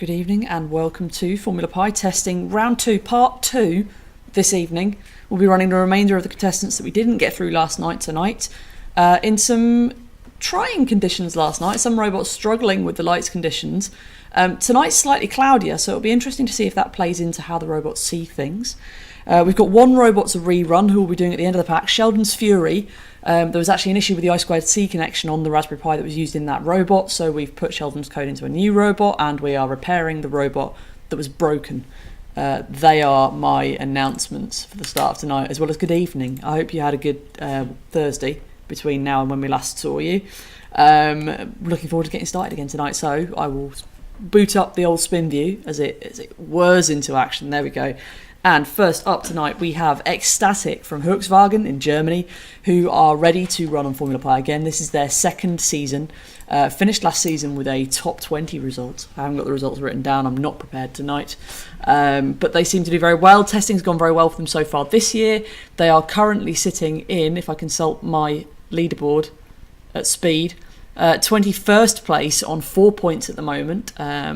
Good evening and welcome to Formula Pi testing round 2, part 2 this evening. We'll be running the remainder of the contestants that we didn't get through last night tonight in some trying conditions last night, some robots struggling with the lights conditions. Tonight's slightly cloudier, so it'll be interesting to see if that plays into how the robots see things. We've got one robot to rerun who we'll be doing at the end of the pack, Sheldon's Fury. There was actually an issue with the I2C connection on the Raspberry Pi that was used in that robot, so we've put Sheldon's code into a new robot and we are repairing the robot that was broken. They are my announcements for the start of tonight, as well as good evening. I hope you had a good Thursday between now and when we last saw you. Looking forward to getting started again tonight, so I will boot up the old spin view as it whirs into action. There we go. And first up tonight we have Ecstatic from Volkswagen in Germany, who are ready to run on Formula Pi again. This is their second season. Finished last season with a top 20 result. I haven't got the results written down, I'm not prepared tonight. But they seem to do very well. Testing's gone very well for them so far this year. They are currently sitting in, if I consult my leaderboard at speed, 21st place on 4 points at the moment,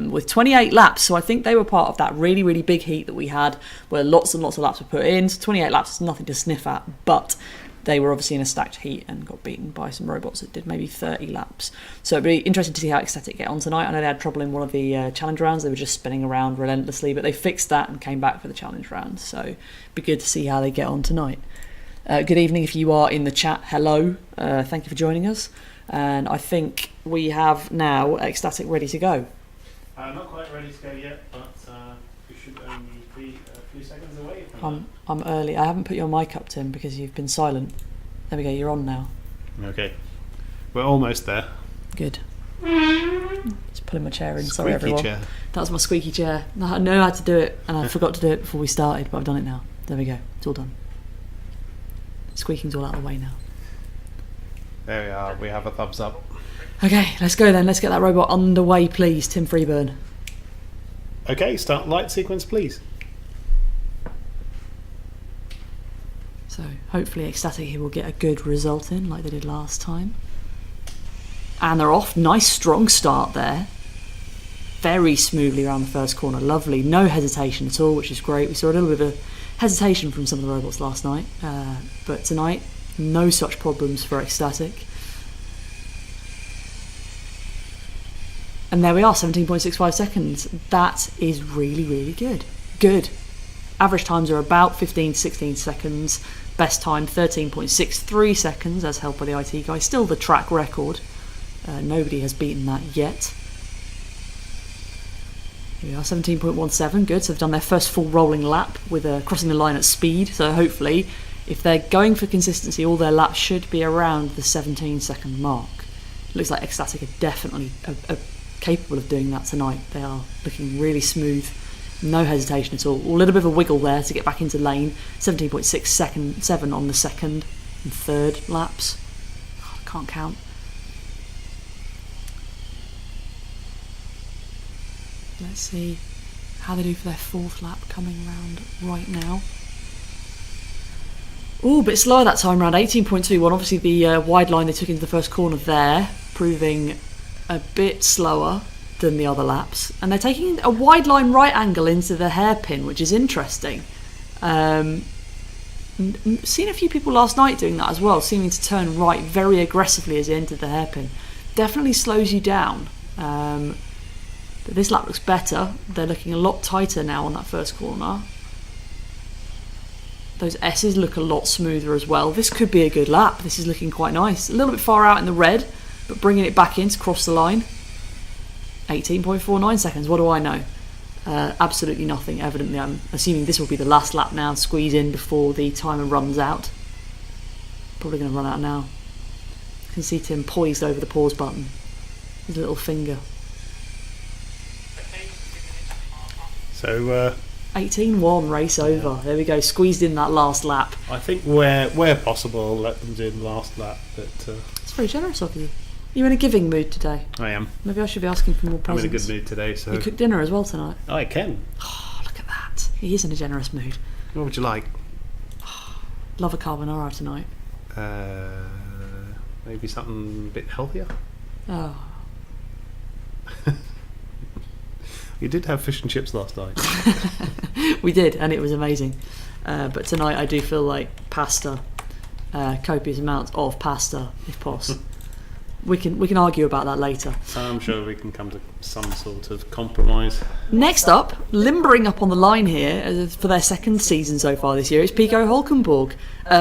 with 28 laps. So I think they were part of that really, really big heat that we had where lots and lots of laps were put in. So 28 laps is nothing to sniff at, but they were obviously in a stacked heat and got beaten by some robots that did maybe 30 laps. So it'd be interesting to see how Ecstatic get on tonight. I know they had trouble in one of the challenge rounds. They were just spinning around relentlessly, but they fixed that and came back for the challenge round. So it'd be good to see how they get on tonight. Good evening if you are in the chat. Hello. Thank you for joining us. And I think we have now Ecstatic ready to go. Not quite ready to go yet, but we should only be a few seconds away from I'm early. I haven't put your mic up, Tim, because you've been silent. There we go, you're on now. Okay. We're almost there. Good. Just pulling my chair in. Sorry, Squeaky everyone. chair. That was my squeaky chair. I know how to do it, and I forgot to do it before we started, but I've done it now. There we go. It's all done. Squeaking's all out of the way now. There we are. We have a thumbs up. Okay, let's go then. Let's get that robot underway, please, Tim Freeburn. Okay, start light sequence, please. So hopefully Ecstatic here will get a good result in like they did last time. And they're off. Nice strong start there. Very smoothly around the first corner. Lovely. No hesitation at all, which is great. We saw a little bit of hesitation from some of the robots last night. But tonight, no such problems for Ecstatic. And there we are, 17.65 seconds. That is really, really good. Good. Average times are about 15 to 16 seconds. Best time 13.63 seconds, as held by the IT guy. Still the track record. Nobody has beaten that yet. Here we are, 17.17. Good. So they've done their first full rolling lap with crossing the line at speed. So hopefully, if they're going for consistency, all their laps should be around the 17-second mark. It looks like Ecstatic are definitely capable of doing that tonight. They are looking really smooth. No hesitation at all. A little bit of a wiggle there to get back into lane. 17.67 on the second and third laps. Oh, I can't count. Let's see how they do for their fourth lap coming round right now. Oh, a bit slower that time round. 18.21. Obviously the wide line they took into the first corner there, proving a bit slower than the other laps, and they're taking a wide line right angle into the hairpin, which is interesting. Seen a few people last night doing that as well, seeming to turn right very aggressively as they entered the hairpin. Definitely slows you down, but this lap looks better. They're looking a lot tighter now on that first corner. Those S's look a lot smoother as well. This could be a good lap. This is looking quite nice. A little bit far out in the red, but bringing it back in to cross the line. 18.49 seconds, what do I know? Absolutely nothing, evidently. I'm assuming this will be the last lap now, squeeze in before the timer runs out. Probably going to run out now. You can see Tim poised over the pause button. His little finger. So 18-1 race over. There we go, squeezed in that last lap. I think where possible, let them do the last lap. But it's very generous of you. You're in a giving mood today. I am. Maybe I should be asking for more presents. I'm in a good mood today, so... You cooked dinner as well tonight? I can. Oh, look at that. He is in a generous mood. What would you like? Oh, love a carbonara tonight. Maybe something a bit healthier? Oh. You did have fish and chips last night. We did, and it was amazing. But tonight I do feel like pasta, copious amounts of pasta, if possible. We can argue about that later. I'm sure we can come to some sort of compromise. Next up, limbering up on the line here for their second season so far this year, it's Pico Hulkenborg.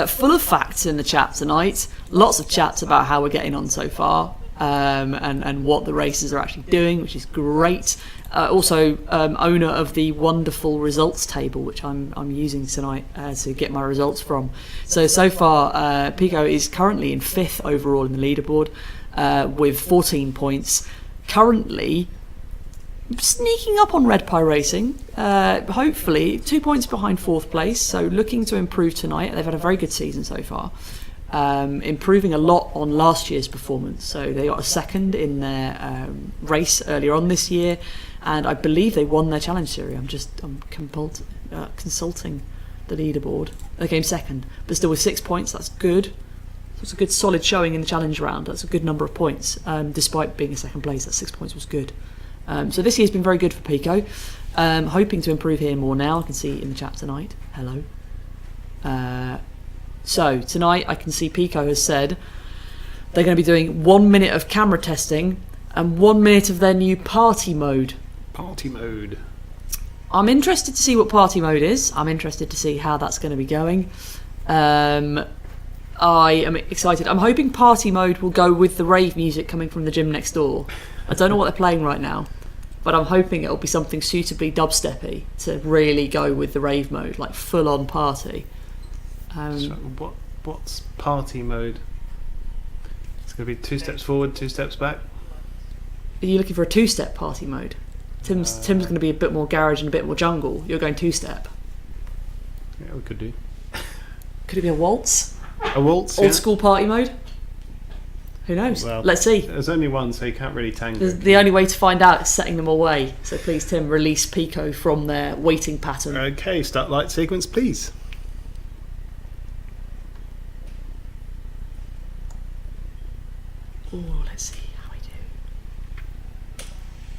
Full of facts in the chat tonight. Lots of chats about how we're getting on so far, and what the races are actually doing, which is great. Also, owner of the wonderful results table, which I'm using tonight to get my results from. So far, Pico is currently in 5th overall in the leaderboard with 14 points. Currently sneaking up on Red Pie Racing, hopefully 2 points behind 4th place, so looking to improve tonight. They've had a very good season so far. Improving a lot on last year's performance. So they got a 2nd in their race earlier on this year, and I believe they won their challenge series. I'm consulting the leaderboard. They came 2nd, but still with 6 points. That's good. So it's a good solid showing in the challenge round. That's a good number of points, despite being in 2nd place. That 6 points was good. So this year's been very good for Pico. Hoping to improve here more now. I can see in the chat tonight. Hello. So tonight I can see Pico has said they're going to be doing 1 minute of camera testing and 1 minute of their new party mode. Party mode. I'm interested to see what party mode is. I'm interested to see how that's going to be going. I am excited. I'm hoping party mode will go with the rave music coming from the gym next door. I don't know what they're playing right now, but I'm hoping it'll be something suitably dubsteppy to really go with the rave mode, like full on party. So what's party mode? It's going to be 2 steps forward, 2 steps back. Are you looking for a 2-step party mode? Tim's going to be a bit more garage and a bit more jungle. You're going 2-step. Yeah, we could do. Could it be a waltz? A waltz? Old school party mode? Who knows? Well, let's see. There's only one, so you can't really tango. The only way to find out is setting them away. So please, Tim, release Pico from their waiting pattern. Okay, start light sequence, please. Oh, let's see how we do.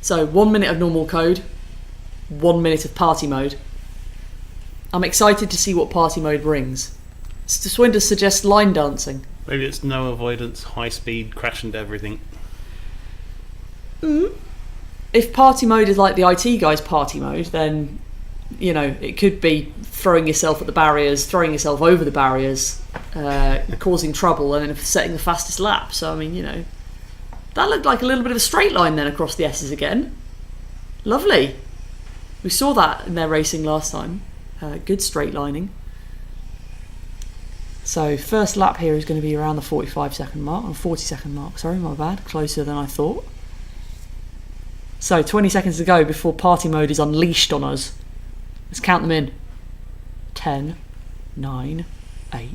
So 1 minute of normal code, 1 minute of party mode. I'm excited to see what party mode brings. Swenders suggests line dancing. Maybe it's no avoidance, high speed, crash into everything. If party mode is like the IT guy's party mode, then, you know, it could be throwing yourself at the barriers, throwing yourself over the barriers, causing trouble, and then setting the fastest lap. So, I mean, you know, that looked like a little bit of a straight line then across the S's again. Lovely. We saw that in their racing last time. Good straight lining. So first lap here is going to be around the 45-second mark, or 40-second mark, sorry, my bad, closer than I thought. So 20 seconds to go before party mode is unleashed on us. Let's count them in. 10, 9, 8,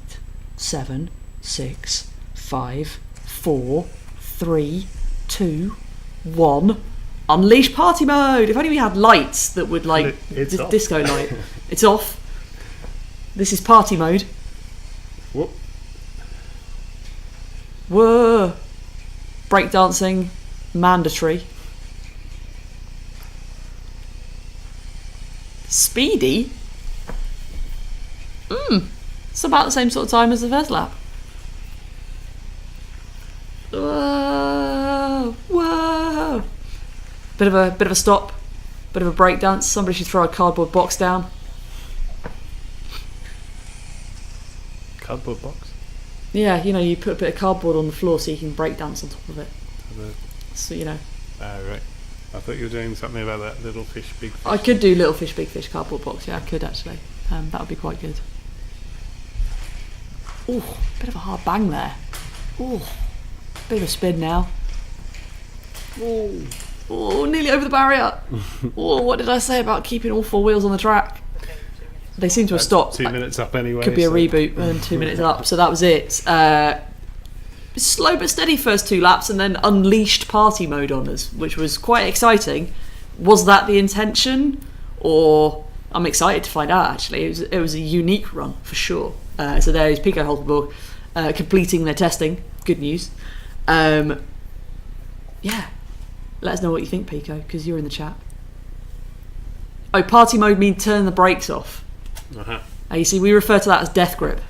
7, 6, 5, 4, 3, 2, 1. Unleash party mode! If only we had lights that would, like, disco light. It's off. This is party mode. Whoop. Whoa! Breakdancing, mandatory. Speedy? It's about the same sort of time as the first lap. Whoa! Whoa! Bit of a stop, bit of a breakdance. Somebody should throw a cardboard box down. Cardboard box? Yeah, you know, you put a bit of cardboard on the floor so you can breakdance on top of it. So, you know. Right. I thought you were doing something about that little fish, big fish. I could do little fish, big fish cardboard box. Yeah, I could actually. That would be quite good. Ooh, bit of a hard bang there. Ooh, bit of a spin now. Ooh, nearly over the barrier. Oh, what did I say about keeping all 4 wheels on the track? They seem to have stopped. 2 minutes up anyway. Could be a reboot and 2 minutes up. So that was it. Slow but steady first 2 laps, and then unleashed party mode on us, which was quite exciting. Was that the intention, or I'm excited to find out? Actually, it was a unique run for sure. So there is Pico Hulkenborg completing their testing. Good news. Yeah, let us know what you think, Pico, because you're in the chat. Oh, party mode means turn the brakes off. Uh-huh. You see, we refer to that as death grip.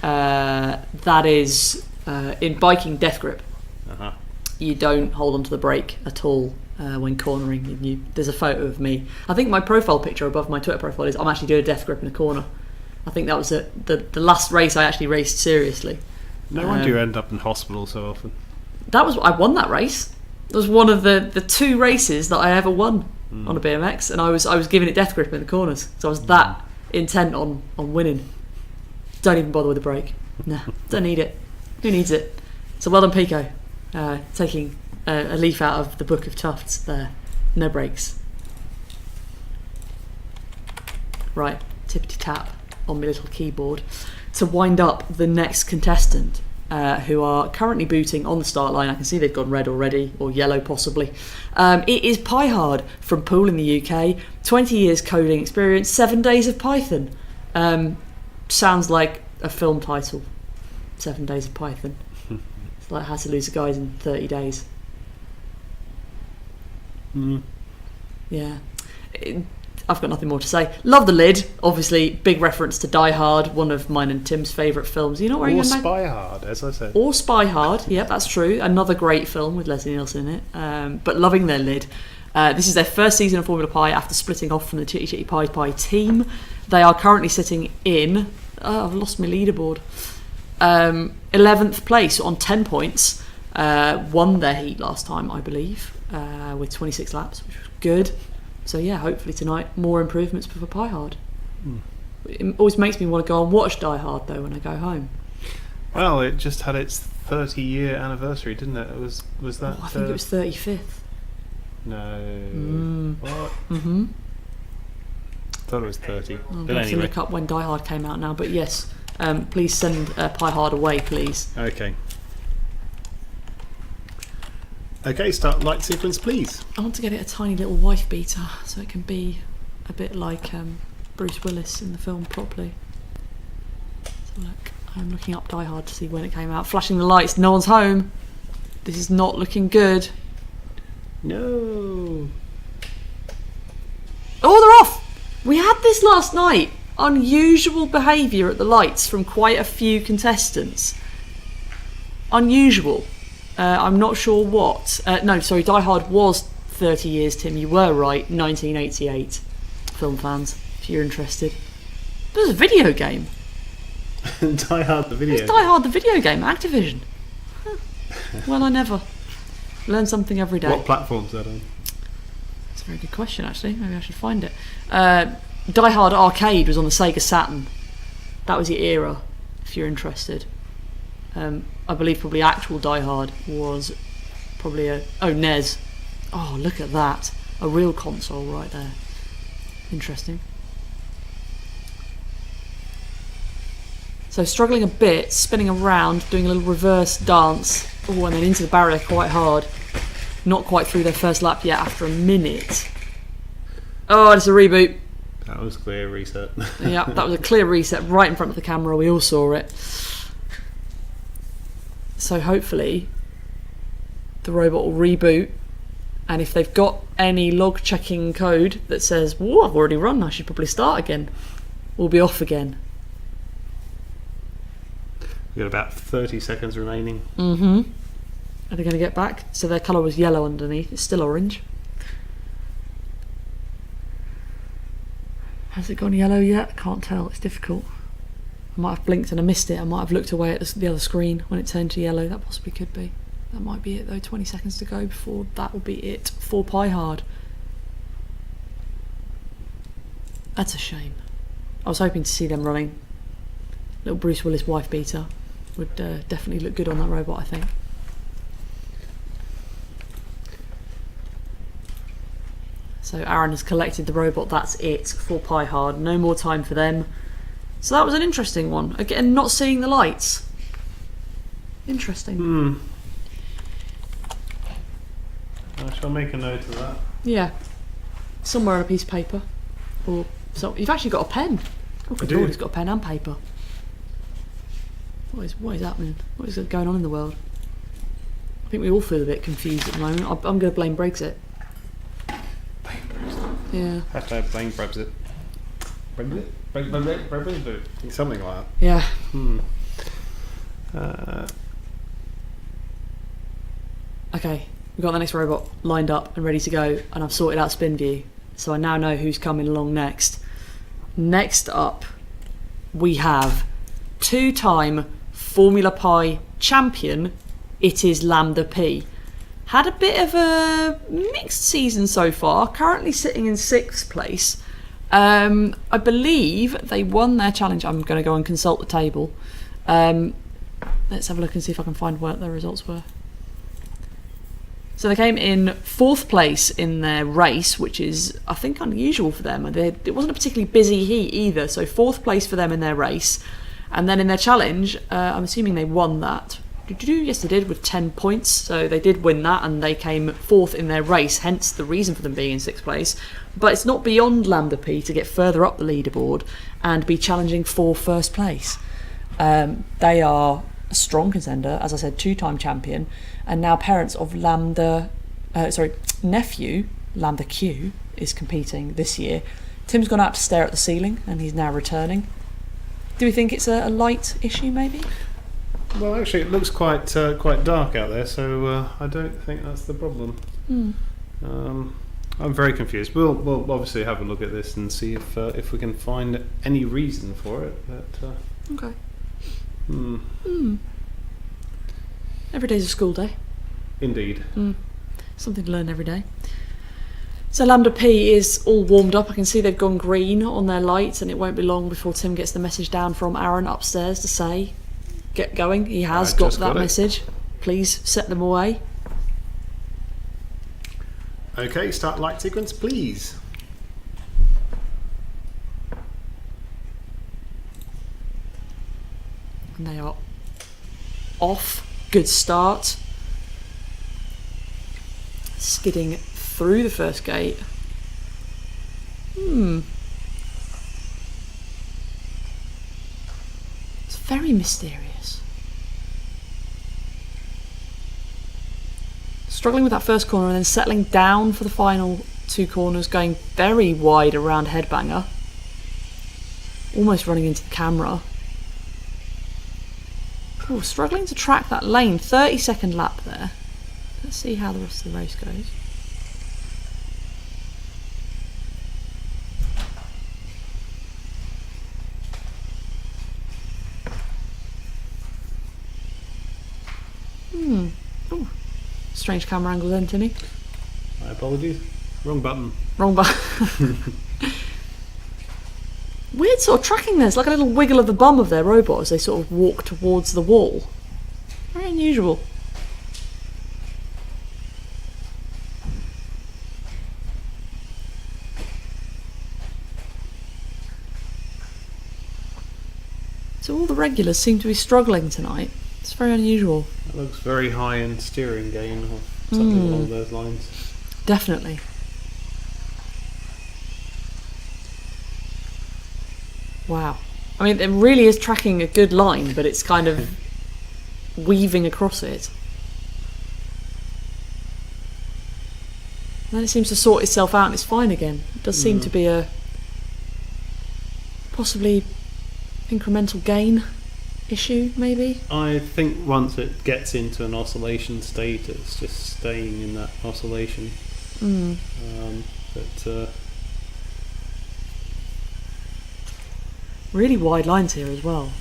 That is, in biking, death grip. Uh-huh. You don't hold onto the brake at all when cornering. There's a photo of me. I think my profile picture above my Twitter profile is I'm actually doing a death grip in a corner. I think that was the last race I actually raced seriously. No wonder you end up in hospital so often. I won that race. It was one of the 2 races that I ever won on a BMX, and I was giving it death grip in the corners. So I was that intent on winning. Don't even bother with the brake. No, don't need it. Who needs it? So well done, Pico. Taking a leaf out of the book of Tufts there. No brakes. Right, tippity tap on my little keyboard to wind up the next contestant, who are currently booting on the start line. I can see they've gone red already, or yellow possibly. It is Piehard from Poole in the UK. 20 years coding experience, 7 days of Python. Sounds like a film title. 7 days of Python. It's like how to lose a guy in 30 days. Yeah. I've got nothing more to say. Love the lid. Obviously, big reference to Die Hard, one of mine and Tim's favourite films. You know where Or Spy Hard, as I said. Or Spy Hard. Yep, that's true. Another great film with Leslie Nielsen in it. But loving their lid. This is their first season of Formula Pi after splitting off from the Chitty Chitty Pie Pie team. They are currently sitting in... I've lost my leaderboard. 11th place on 10 points. Won their heat last time, I believe, with 26 laps, which was good. So yeah, hopefully tonight more improvements for Piehard. It always makes me want to go and watch Die Hard though when I go home. Well, it just had its 30-year anniversary, didn't it? Was that? I think it was 35th. No. What? Mm-hmm. Thought it was 30. I'm But going to anyway. look up when Die Hard came out now, but yes, please send Piehard away, please. Okay. Okay, start light sequence, please. I want to get it a tiny little wife beater so it can be a bit like Bruce Willis in the film properly. So look, I'm looking up Die Hard to see when it came out. Flashing the lights, no one's home. This is not looking good. No. Oh, they're off! We had this last night. Unusual behaviour at the lights from quite a few contestants. Unusual. I'm not sure what. No, sorry, Die Hard was 30 years, Tim. You were right. 1988. Film fans, if you're interested. There's a video game. Die Hard the video. It's Die Hard the video game, Activision. Huh. Well, I never. Learn something every day. What platform's that on? That's a very good question, actually. Maybe I should find it. Die Hard Arcade was on the Sega Saturn. That was the era, if you're interested. I believe probably actual Die Hard was probably NES. Oh, look at that. A real console right there. Interesting. So struggling a bit, spinning around, doing a little reverse dance. Oh, and then into the barrier quite hard. Not quite through their first lap yet after a minute. Oh, it's a reboot. That was clear reset. Yeah, that was a clear reset right in front of the camera. We all saw it. So hopefully the robot will reboot, and if they've got any log checking code that says, whoa, I've already run, I should probably start again, we'll be off again. We've got about 30 seconds remaining. Mm-hmm. Are they going to get back? So their colour was yellow underneath. It's still orange. Has it gone yellow yet? Can't tell. It's difficult. I might have blinked and I missed it. I might have looked away at the other screen when it turned to yellow. That possibly could be. That might be it though. 20 seconds to go before that will be it for Piehard. That's a shame. I was hoping to see them running. Little Bruce Willis wife beater would definitely look good on that robot, I think. So Aaron has collected the robot. That's it for Piehard. No more time for them. So that was an interesting one. Again, not seeing the lights. Interesting. I shall make a note of that. Yeah. Somewhere on a piece of paper. Or so you've actually got a pen. Oh good do. Lord, he's got a pen and paper. What is happening? What is going on in the world? I think we all feel a bit confused at the moment. I'm going to blame Brexit. Blame Brexit. Yeah. Hashtag blame Brexit. Brexit? Something like that. Yeah. Okay, we've got the next robot lined up and ready to go, and I've sorted out spin view, so I now know who's coming along next. Next up, we have two-time Formula Pi champion. It is Lambda P. Had a bit of a mixed season so far, currently sitting in 6th place. I believe they won their challenge. I'm going to go and consult the table. Let's have a look and see if I can find what their results were. So they came in 4th place in their race, which is, I think, unusual for them. It wasn't a particularly busy heat either, so 4th place for them in their race. And then in their challenge, I'm assuming they won that. Yes, they did, with 10 points. So they did win that, and they came 4th in their race, hence the reason for them being in 6th place. But it's not beyond Lambda P to get further up the leaderboard and be challenging for 1st place. They are a strong contender, as I said, 2-time champion, and now parents of nephew, Lambda Q, is competing this year. Tim's gone out to stare at the ceiling, and he's now returning. Do we think it's a light issue, maybe? Well, actually, it looks quite dark out there, so I don't think that's the problem. I'm very confused. We'll obviously have a look at this and see if we can find any reason for it. But, okay. Every day's a school day. Indeed. Something to learn every day. So Lambda P is all warmed up. I can see they've gone green on their lights, and it won't be long before Tim gets the message down from Aaron upstairs to say, get going. He has got that message. Please set them away. Okay, start light sequence, please. And they are off. Good start. Skidding through the first gate. It's very mysterious. Struggling with that first corner and then settling down for the final 2 corners, going very wide around Headbanger. Almost running into the camera. Ooh, struggling to track that lane. 30-second lap there. Let's see how the rest of the race goes. Ooh. Strange camera angle then, Timmy. My apologies. Wrong button. Wrong button. Weird sort of tracking there. It's like a little wiggle of the bum of their robot as they sort of walk towards the wall. Very unusual. So all the regulars seem to be struggling tonight. It's very unusual. That looks very high in steering gain or something along those lines. Definitely. Wow. I mean, it really is tracking a good line, but it's kind of weaving across it. And then it seems to sort itself out and it's fine again. It does seem to be a possibly incremental gain issue, maybe? I think once it gets into an oscillation state, it's just staying in that oscillation. Really wide lines here as well.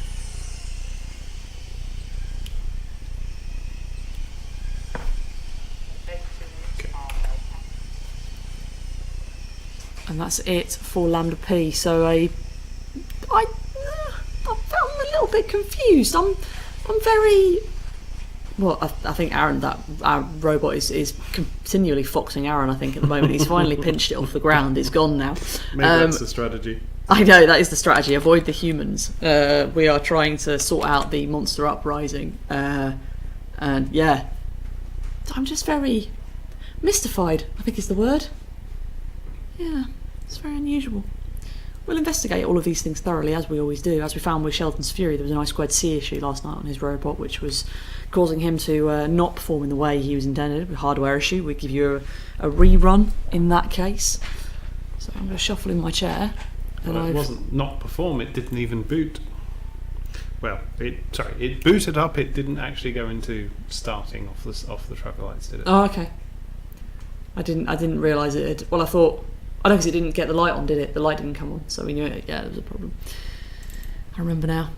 And that's it for Lambda P. So I'm a little bit confused. I'm very... Well, I think Aaron, our robot, is continually foxing Aaron, I think, at the moment. He's finally pinched it off the ground. It's gone now. Maybe that's the strategy. I know, that is the strategy. Avoid the humans. We are trying to sort out the monster uprising. And yeah, I'm just very mystified, I think is the word. Yeah, it's very unusual. We'll investigate all of these things thoroughly, as we always do. As we found with Sheldon's Fury, there was an I2C issue last night on his robot, which was causing him to not perform in the way he was intended. A hardware issue. We'd give you a rerun in that case. So I'm going to shuffle in my chair. And Well, it wasn't not perform, it didn't even boot. Well, it booted up, it didn't actually go into starting off the traffic lights, did it? Oh, okay. I didn't realise it had... Well, I thought... I know because it didn't get the light on, did it? The light didn't come on, so we knew it. Yeah, there was a problem. I remember now.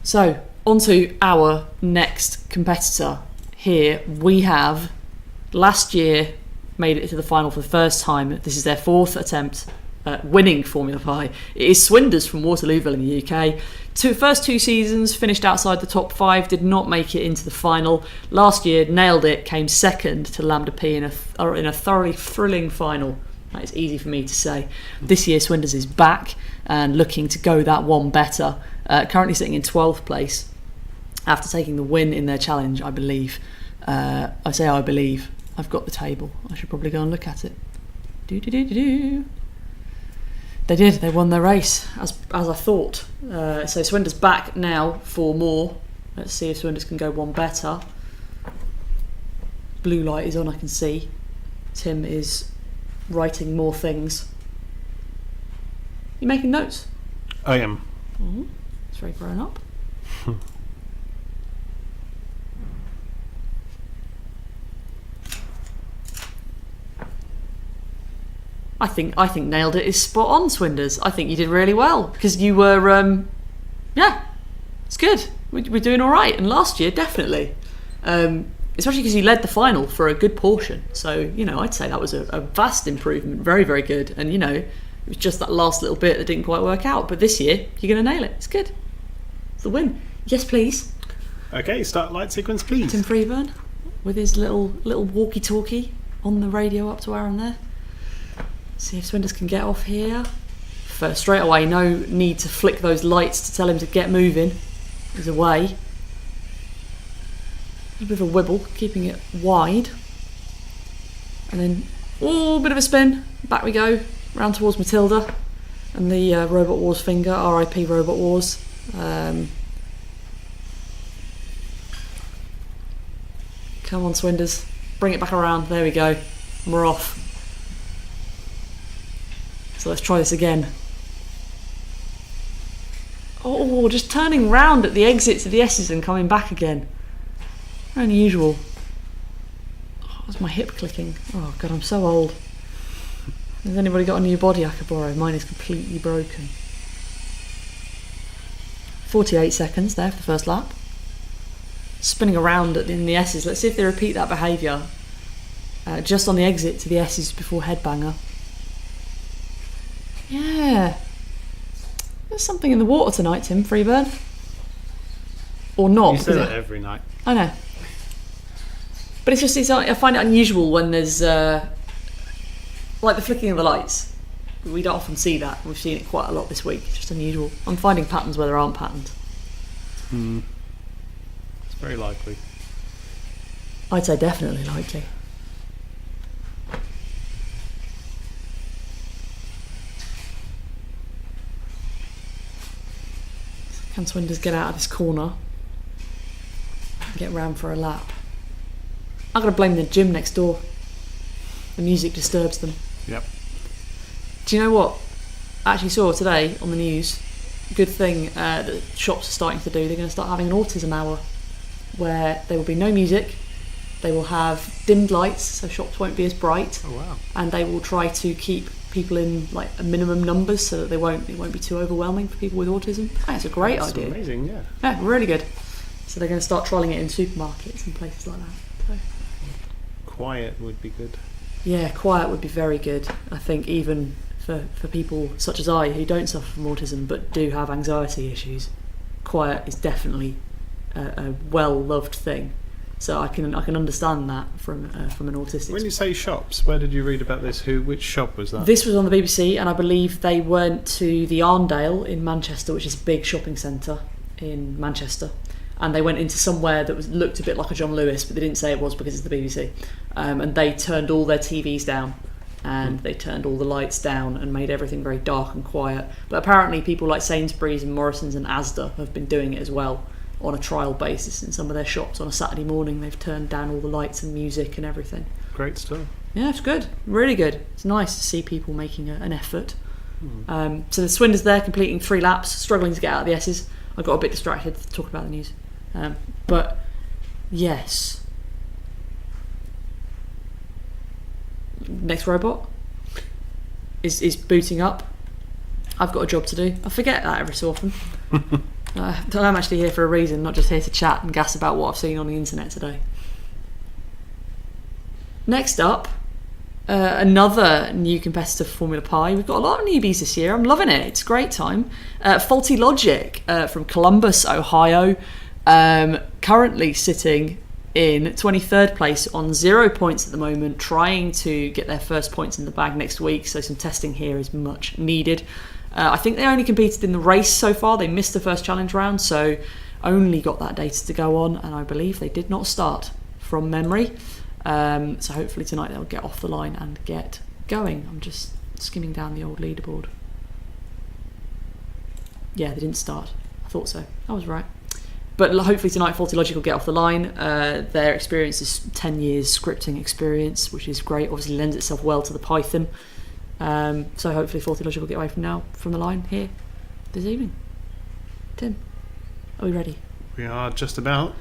So, on to our next competitor. Here we have, last year, made it to the final for the first time. This is their 4th attempt at winning Formula Pi. It is Swenders from Waterlooville in the UK. First 2 seasons, finished outside the top 5, did not make it into the final. Last year, nailed it, came second to Lambda P in a thoroughly thrilling final. That is easy for me to say. This year, Swenders is back and looking to go that one better. Currently sitting in 12th place after taking the win in their challenge, I believe. I say I believe. I've got the table. I should probably go and look at it. Do. They did. They won their race, as I thought. So Swenders back now for more. Let's see if Swenders can go one better. Blue light is on, I can see. Tim is writing more things. You making notes? I am. It's very grown up. I think nailed it is spot on, Swenders. I think you did really well because you were, it's good. We're doing all right. And last year, definitely, especially because you led the final for a good portion. So I'd say that was a vast improvement. Very, very good. And it was just that last little bit that didn't quite work out. But this year, you're going to nail it. It's good. It's the win. Yes, please. Okay, start light sequence, please. Tim Freeburn with his little walkie-talkie on the radio up to Aaron there. See if Swenders can get off here. First, straight away, no need to flick those lights to tell him to get moving. He's away. A bit of a wibble, keeping it wide. And then, bit of a spin. Back we go, round towards Matilda. And the Robot Wars finger, RIP Robot Wars. Come on, Swenders. Bring it back around. There we go. And we're off. So let's try this again. Just turning round at the exits of the S's and coming back again. Very unusual. That's my hip clicking. Oh God, I'm so old. Has anybody got a new body I could borrow? Mine is completely broken. 48 seconds there for the first lap. Spinning around in the S's. Let's see if they repeat that behaviour. Just on the exit to the S's before headbanger. Yeah. There's something in the water tonight, Tim Freeburn. Or not. You say that every night. I know. But I find it unusual when there's like the flicking of the lights. We don't often see that. We've seen it quite a lot this week. It's just unusual. I'm finding patterns where there aren't patterns. It's very likely. I'd say definitely likely. Can Swenders get out of this corner and get round for a lap? I'm going to blame the gym next door. The music disturbs them. Yep. Do you know what? I actually saw today on the news, good thing that shops are starting to do, they're going to start having an autism hour where there will be no music, they will have dimmed lights so shops won't be as bright. Oh wow. And they will try to keep people in like a minimum numbers so that it won't be too overwhelming for people with autism. I think it's a great idea. Amazing, yeah. Yeah, really good. So they're going to start trialling it in supermarkets and places like that. So. Quiet would be good. Yeah, quiet would be very good. I think even for people such as I who don't suffer from autism but do have anxiety issues, quiet is definitely a well-loved thing. So I can understand that from an autistic. When you say shops, where did you read about this? Which shop was that? This was on the BBC, and I believe they went to the Arndale in Manchester, which is a big shopping centre in Manchester, and they went into somewhere that looked a bit like a John Lewis, but they didn't say it was because it's the BBC. And they turned all their TVs down, and they turned all the lights down, and made everything very dark and quiet. But apparently, people like Sainsbury's and Morrison's and Asda have been doing it as well, on a trial basis in some of their shops. On a Saturday morning they've turned down all the lights and music and everything. Great stuff. Yeah, it's good. Really good. It's nice to see people making an effort. So the Swenders there completing 3 laps, struggling to get out of the S's. I got a bit distracted to talk about the news. But yes. Next robot is booting up. I've got a job to do. I forget that every so often. I'm actually here for a reason, not just here to chat and gas about what I've seen on the internet today. Next up, another new competitor for Formula Pi. We've got a lot of newbies this year. I'm loving it. It's a great time. Faulty Logic from Columbus, Ohio, currently sitting in 23rd place on 0 points at the moment, trying to get their first points in the bag next week. So some testing here is much needed. I think they only competed in the race so far. They missed the first challenge round, so only got that data to go on, and I believe they did not start from memory. So hopefully tonight they'll get off the line and get going. I'm just skimming down the old leaderboard. Yeah, they didn't start. I thought so. I was right. But hopefully tonight Faulty Logic will get off the line. Their experience is 10 years scripting experience, which is great. Obviously lends itself well to the Python. So hopefully Faulty Logic will get away from the line here this evening. Tim, are we ready? We are just about.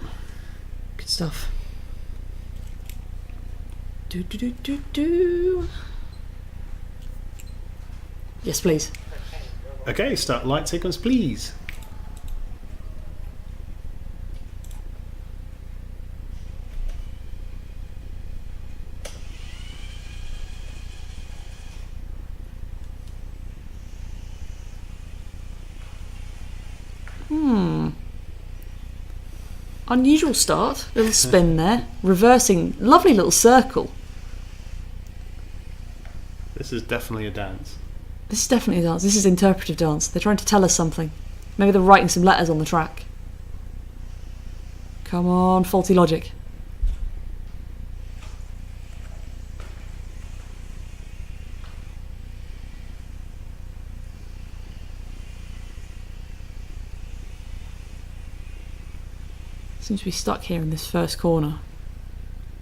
Good stuff. Do. Yes, please. Okay, start light sequence, please. Unusual start. Little spin there. Reversing. Lovely little circle. This is definitely a dance. This is definitely a dance. This is interpretive dance. They're trying to tell us something. Maybe they're writing some letters on the track. Come on, Faulty Logic. Seems to be stuck here in this first corner.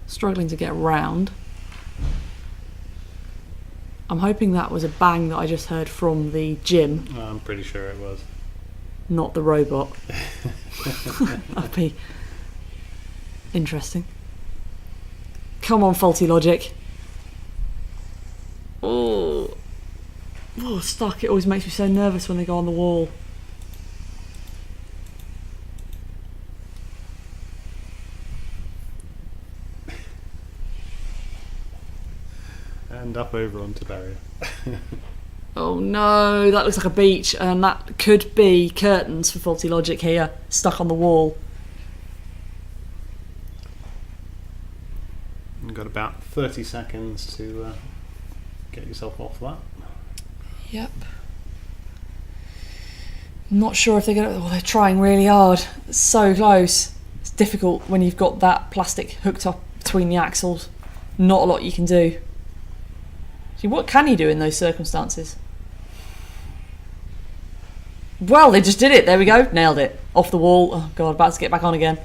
Struggling to get round. I'm hoping that was a bang that I just heard from the gym. I'm pretty sure it was. Not the robot. That'd be interesting. Come on, Faulty Logic. Oh, stuck. It always makes me so nervous when they go on the wall. And up over onto barrier. Oh no, that looks like a beach, and that could be curtains for Faulty Logic here, stuck on the wall. You've got about 30 seconds to get yourself off that. Yep. Not sure if they're going to... Oh, they're trying really hard. It's so close. It's difficult when you've got that plastic hooked up between the axles. Not a lot you can do. See, what can you do in those circumstances? Well, they just did it. There we go. Nailed it. Off the wall. Oh, God, about to get back on again.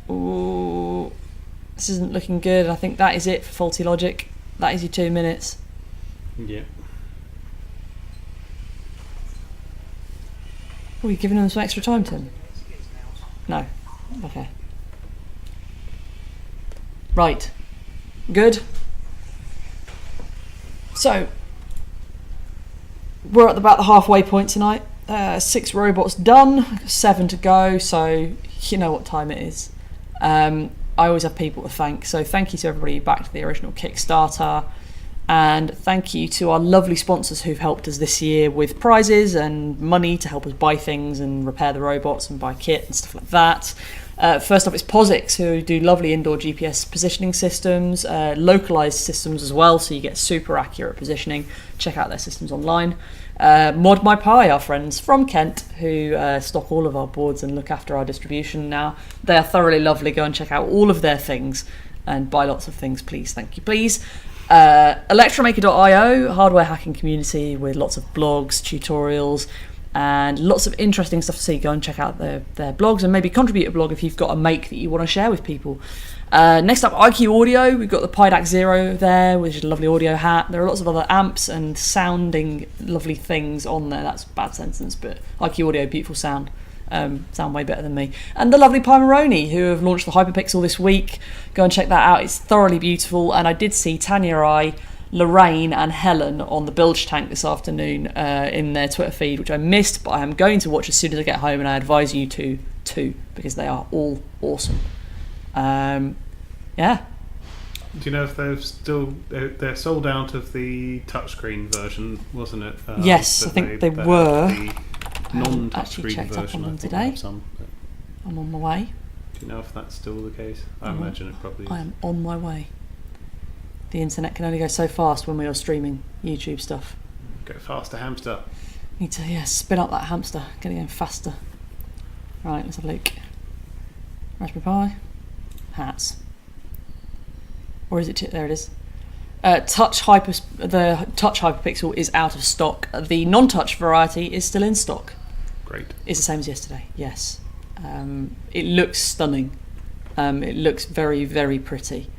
Ooh. This isn't looking good. I think that is it for Faulty Logic. That is your 2 minutes. Yeah. Are we giving them some extra time, Tim? No. Okay. Right. Good. So, we're at about the halfway point tonight. 6 robots done, 7 to go, so you know what time it is. I always have people to thank, so thank you to everybody who backed the original Kickstarter, and thank you to our lovely sponsors who've helped us this year with prizes and money to help us buy things and repair the robots and buy kit and stuff like that. First off, it's POSIX, who do lovely indoor GPS positioning systems, localized systems as well, so you get super accurate positioning. Check out their systems online. Mod My Pi, our friends from Kent, who stock all of our boards and look after our distribution now. They are thoroughly lovely. Go and check out all of their things and buy lots of things, please. Thank you, please. Electromaker.io, hardware hacking community with lots of blogs, tutorials, and lots of interesting stuff to see. Go and check out their blogs and maybe contribute a blog if you've got a make that you want to share with people. Next up, IQ Audio. We've got the PyDAC Zero there, which is a lovely audio hat. There are lots of other amps and sounding lovely things on there. That's a bad sentence, but IQ Audio, beautiful sound. Sound way better than me. And the lovely Pimaroni, who have launched the Hyperpixel this week. Go and check that out. It's thoroughly beautiful. And I did see Tanya Lorraine and Helen on the Bilge Tank this afternoon in their Twitter feed, which I missed, but I am going to watch as soon as I get home, and I advise you to too, because they are all awesome. Yeah. Do you know if they're sold out of the touchscreen version, wasn't it? Yes, I think they were. The non-touchscreen actually checked version, up on them I think today. have some, but I'm on my way. do you know if that's still the case? I imagine it probably is. I am on my way. The internet can only go so fast when we are streaming YouTube stuff. Go faster, hamster. Need to spin up that hamster, get it going faster. Right, let's have a look. Raspberry Pi, hats, or is it? There it is. The Touch Hyperpixel is out of stock. The non-touch variety is still in stock. Great. It's the same as yesterday. Yes, it looks stunning. It looks very, very pretty.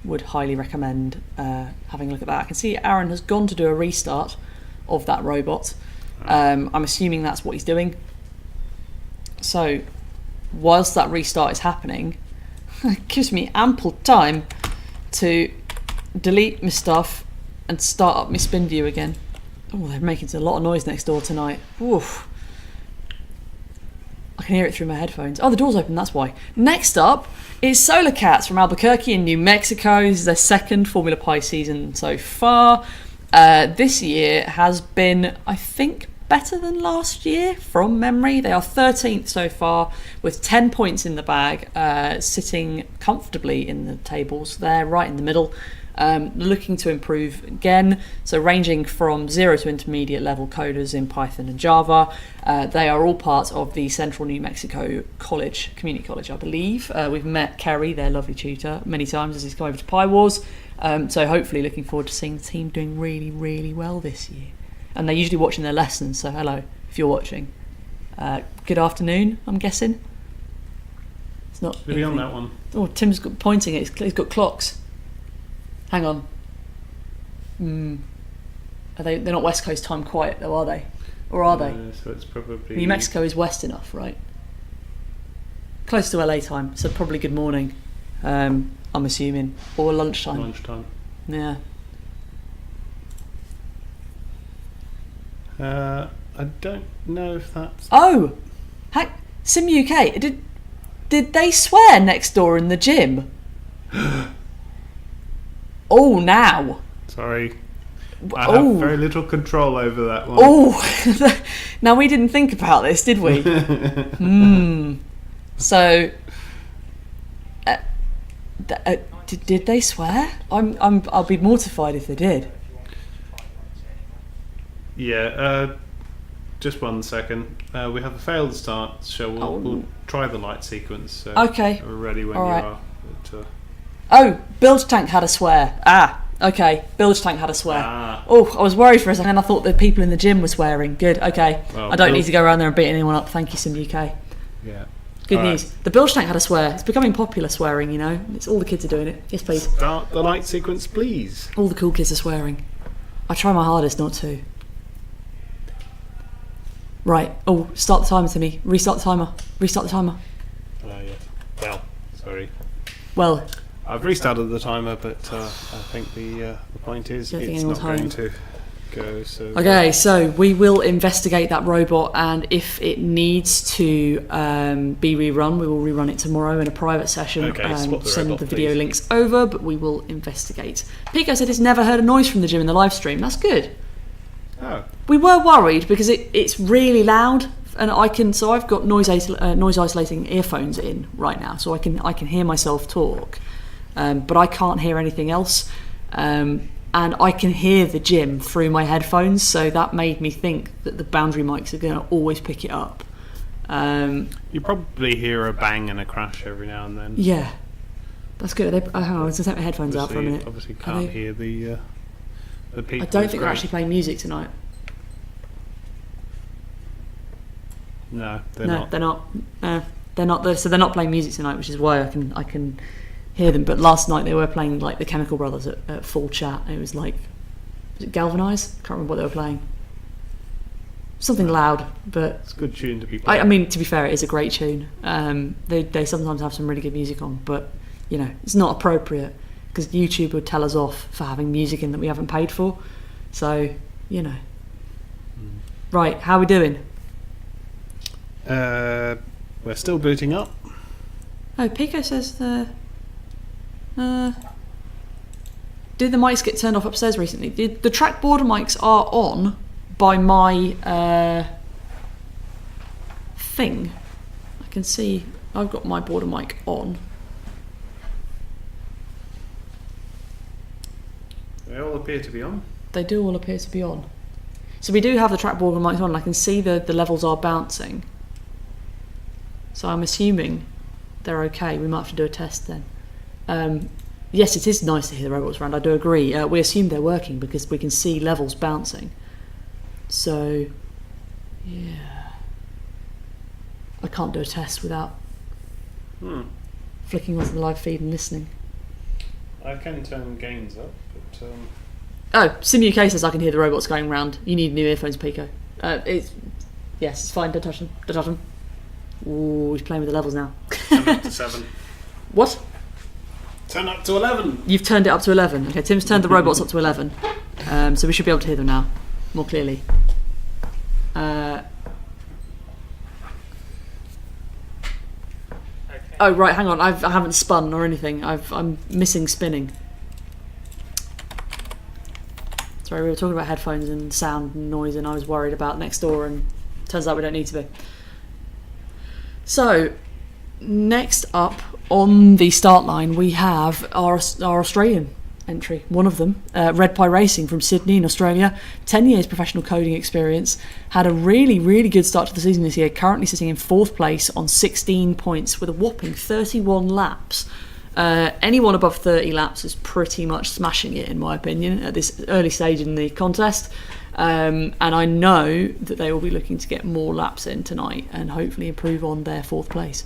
Would highly recommend having a look at that. I can see Aaron has gone to do a restart of that robot. I'm assuming that's what he's doing. So, whilst that restart is happening, it gives me ample time to delete my stuff and start up my spin view again. Oh, they're making a lot of noise next door tonight. Oof. I can hear it through my headphones. Oh, the door's open, that's why. Next up is Solar Cats from Albuquerque in New Mexico. This is their second Formula Pi season so far. This year has been, I think, better than last year from memory. They are 13th so far with 10 points in the bag, sitting comfortably in the tables. They're right in the middle. Looking to improve again, so ranging from 0 to intermediate level coders in Python and Java. They are all part of the Central New Mexico College, Community College, I believe. We've met Kerry, their lovely tutor, many times as he's come over to Pi Wars, so hopefully looking forward to seeing the team doing really, really well this year. And they're usually watching their lessons, so hello if you're watching. Good afternoon, I'm guessing. It's not Maybe on that one. Oh, Tim's pointing it, he's got clocks. Hang on. They're not West Coast time quite though, are they? Or are they? So it's probably... New Mexico is west enough, right? Close to LA time, so probably good morning, I'm assuming. Or lunchtime. Lunchtime. Yeah. I don't know if that's... Oh! Sim UK, did they swear next door in the gym? Oh, now. Sorry. I have very little control over that one. Oh, now we didn't think about this, did we? So, did they swear? I'll be mortified if they did. Yeah. Just 1 second. We have a failed start, so we'll try the light sequence. So Okay. We're ready when All you right. are. But, Oh, Bilge Tank had a swear. Okay. Bilge Tank had a swear. Oh, I was worried for a second. I thought the people in the gym were swearing. Good, okay. Well, I don't need to go around there and beat anyone up. Thank you, Sim UK. Yeah. Good All news. right. The Bilge Tank had a swear. It's becoming popular swearing, you know. It's all the kids are doing it. Yes, please. Start the light sequence, please. All the cool kids are swearing. I try my hardest not to. Right. Oh, start the timer, Timmy. Restart the timer. Restart the timer. Yeah. Well, sorry. Well, I've restarted the timer, but I think the point is Don't think it's anyone's not going home. to go. So okay, so we will investigate that robot, and if it needs to be rerun, we will rerun it tomorrow in a private session. Okay, spot the send robot, the video please. links over, but we will investigate. Pico said he's never heard a noise from the gym in the live stream. That's good. Oh. We were worried because it's really loud, and I've got noise isolating earphones in right now, so I can hear myself talk, but I can't hear anything else, and I can hear the gym through my headphones, so that made me think that the boundary mics are going to always pick it up. You probably hear a bang and a crash every now and then. Yeah, that's good. Hang on, I'm going to take my headphones out for a minute. Obviously can't hear the people. I don't think they're actually playing music tonight. No, they're No, not. they're not. They're not. So they're not playing music tonight, which is why I can hear them. But last night they were playing like the Chemical Brothers at full chat. It was like, was it Galvanise? Can't remember what they were playing. Something loud, but It's a good tune to be playing. I mean, to be fair, it is a great tune. They sometimes have some really good music on, but you know, it's not appropriate because YouTube would tell us off for having music in that we haven't paid for. So you know, right? How are we doing? We're still booting up. Oh, Pico says the. Did the mics get turned off upstairs recently? The track border mics are on by my thing. I can see I've got my border mic on. They all appear to be on. They do all appear to be on. So we do have the track border mics on. I can see the levels are bouncing. So I'm assuming they're okay. We might have to do a test then. Yes, it is nice to hear the robots around. I do agree. We assume they're working because we can see levels bouncing. So, yeah. I can't do a test without flicking onto the live feed and listening. I can turn gains up, but Oh, Sim UK says I can hear the robots going round. You need new earphones, Pico. Yes, it's fine. Don't touch them. Don't touch them. Ooh, he's playing with the levels now. turn up to 7. What? Turn up to 11. You've turned it up to 11. Okay, Tim's turned the robots up to 11. So we should be able to hear them now more clearly. Oh right, hang on. I haven't spun or anything. I'm missing spinning. Sorry, we were talking about headphones and sound and noise, and I was worried about next door, and turns out we don't need to be. So, next up on the start line, we have our Australian entry. One of them, Red Pie Racing from Sydney in Australia. 10 years professional coding experience. Had a really, really good start to the season this year. Currently sitting in 4th place on 16 points with a whopping 31 laps. Anyone above 30 laps is pretty much smashing it, in my opinion, at this early stage in the contest. And I know that they will be looking to get more laps in tonight and hopefully improve on their 4th place.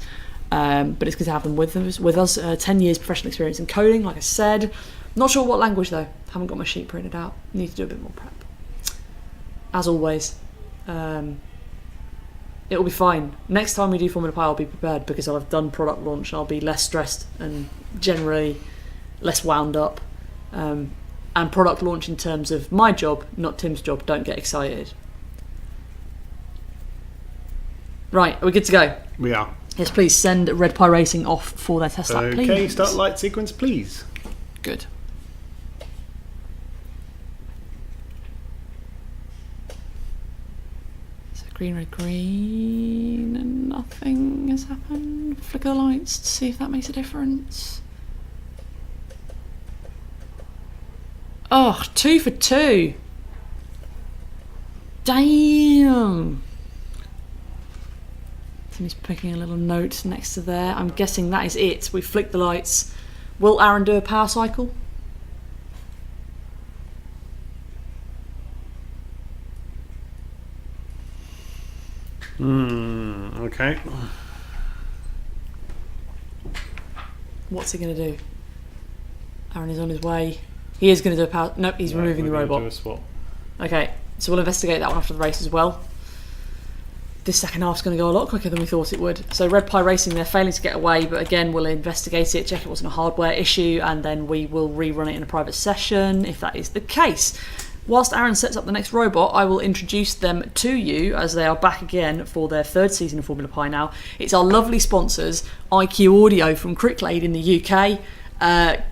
But it's good to have them with us. 10 years professional experience in coding, like I said. Not sure what language though. Haven't got my sheet printed out. Need to do a bit more prep. As always, it'll be fine. Next time we do Formula Pi, I'll be prepared because I'll have done product launch. I'll be less stressed and generally less wound up. And product launch in terms of my job, not Tim's job. Don't get excited. Right, are we good to go? We are. Yes, please send Red Pie Racing off for their test lap, please. Okay, start light sequence, please. Good. So green, red, green, and nothing has happened. Flicker the lights to see if that makes a difference. Oh, 2 for 2. Damn. Timmy's picking a little note next to there. I'm guessing that is it. We flicked the lights. Will Aaron do a power cycle? Okay. What's he going to do? Aaron is on his way. He is going to do a power... Nope, he's removing the We're gonna robot. do a swap. Okay, so we'll investigate that one after the race as well. This second half's going to go a lot quicker than we thought it would. So Red Pie Racing, they're failing to get away, but again, we'll investigate it, check it wasn't a hardware issue, and then we will rerun it in a private session if that is the case. Whilst Aaron sets up the next robot, I will introduce them to you as they are back again for their 3rd season of Formula Pi now. It's our lovely sponsors, IQ Audio from Cricklade in the UK.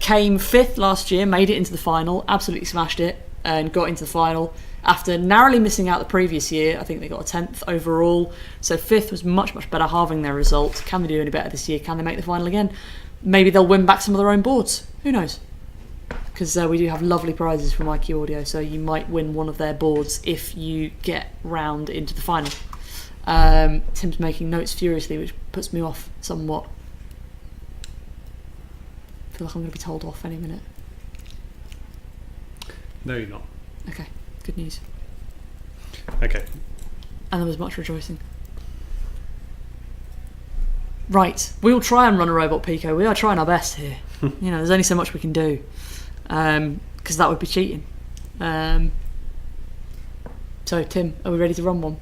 Came 5th last year, made it into the final, absolutely smashed it, and got into the final. After narrowly missing out the previous year, I think they got a 10th overall. So 5th was much, much better, halving their result. Can they do any better this year? Can they make the final again? Maybe they'll win back some of their own boards. Who knows? Because we do have lovely prizes from IQ Audio, so you might win one of their boards if you get round into the final. Tim's making notes furiously, which puts me off somewhat. I feel like I'm going to be told off any minute. No, you're not. Okay, good news. Okay. And there was much rejoicing. Right, we'll try and run a robot Pico. We are trying our best here. There's only so much we can do, because that would be cheating. So, Tim, are we ready to run one?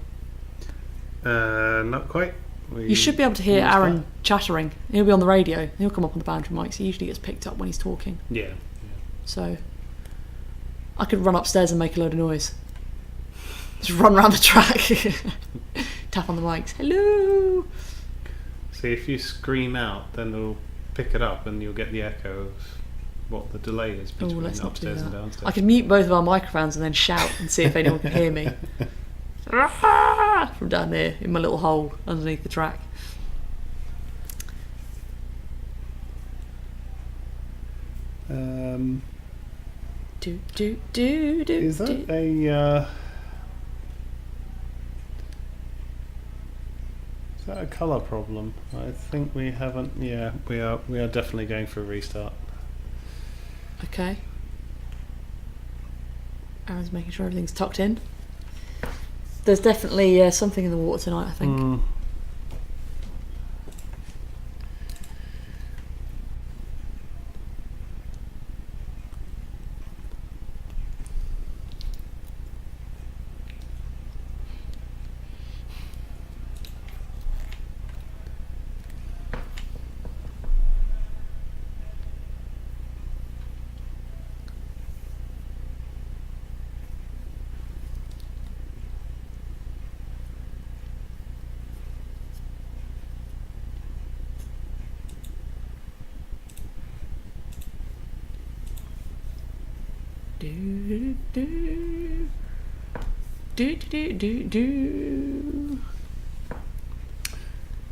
Not quite. You should be able to hear Aaron chattering. He'll be on the radio. He'll come up on the boundary mics. He usually gets picked up when he's talking. Yeah. So, I could run upstairs and make a load of noise. Just run around the track. Tap on the mics. Hello! See, if you scream out, then it'll pick it up and you'll get the echo of what the delay is between upstairs and downstairs. I could mute both of our microphones and then shout and see if anyone can hear me. From down there in my little hole underneath the track. Is that a is that a colour problem? I think we haven't. Yeah, we are definitely going for a restart. Okay. Aaron's making sure everything's tucked in. There's definitely something in the water tonight, I think.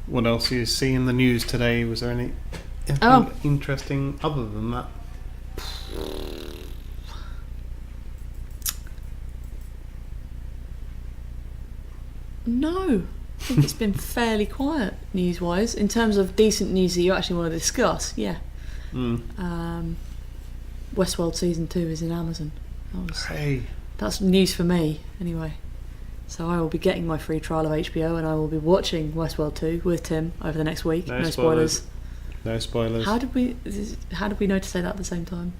What else you see in the news today? Was there anything interesting other than that? No, I think it's been fairly quiet news-wise. In terms of decent news that you actually want to discuss, yeah. Westworld Season 2 is in Amazon. That's news for me, anyway. So I will be getting my free trial of HBO and I will be watching Westworld 2 with Tim over the next week. No spoilers. No spoilers. How did we know to say that at the same time?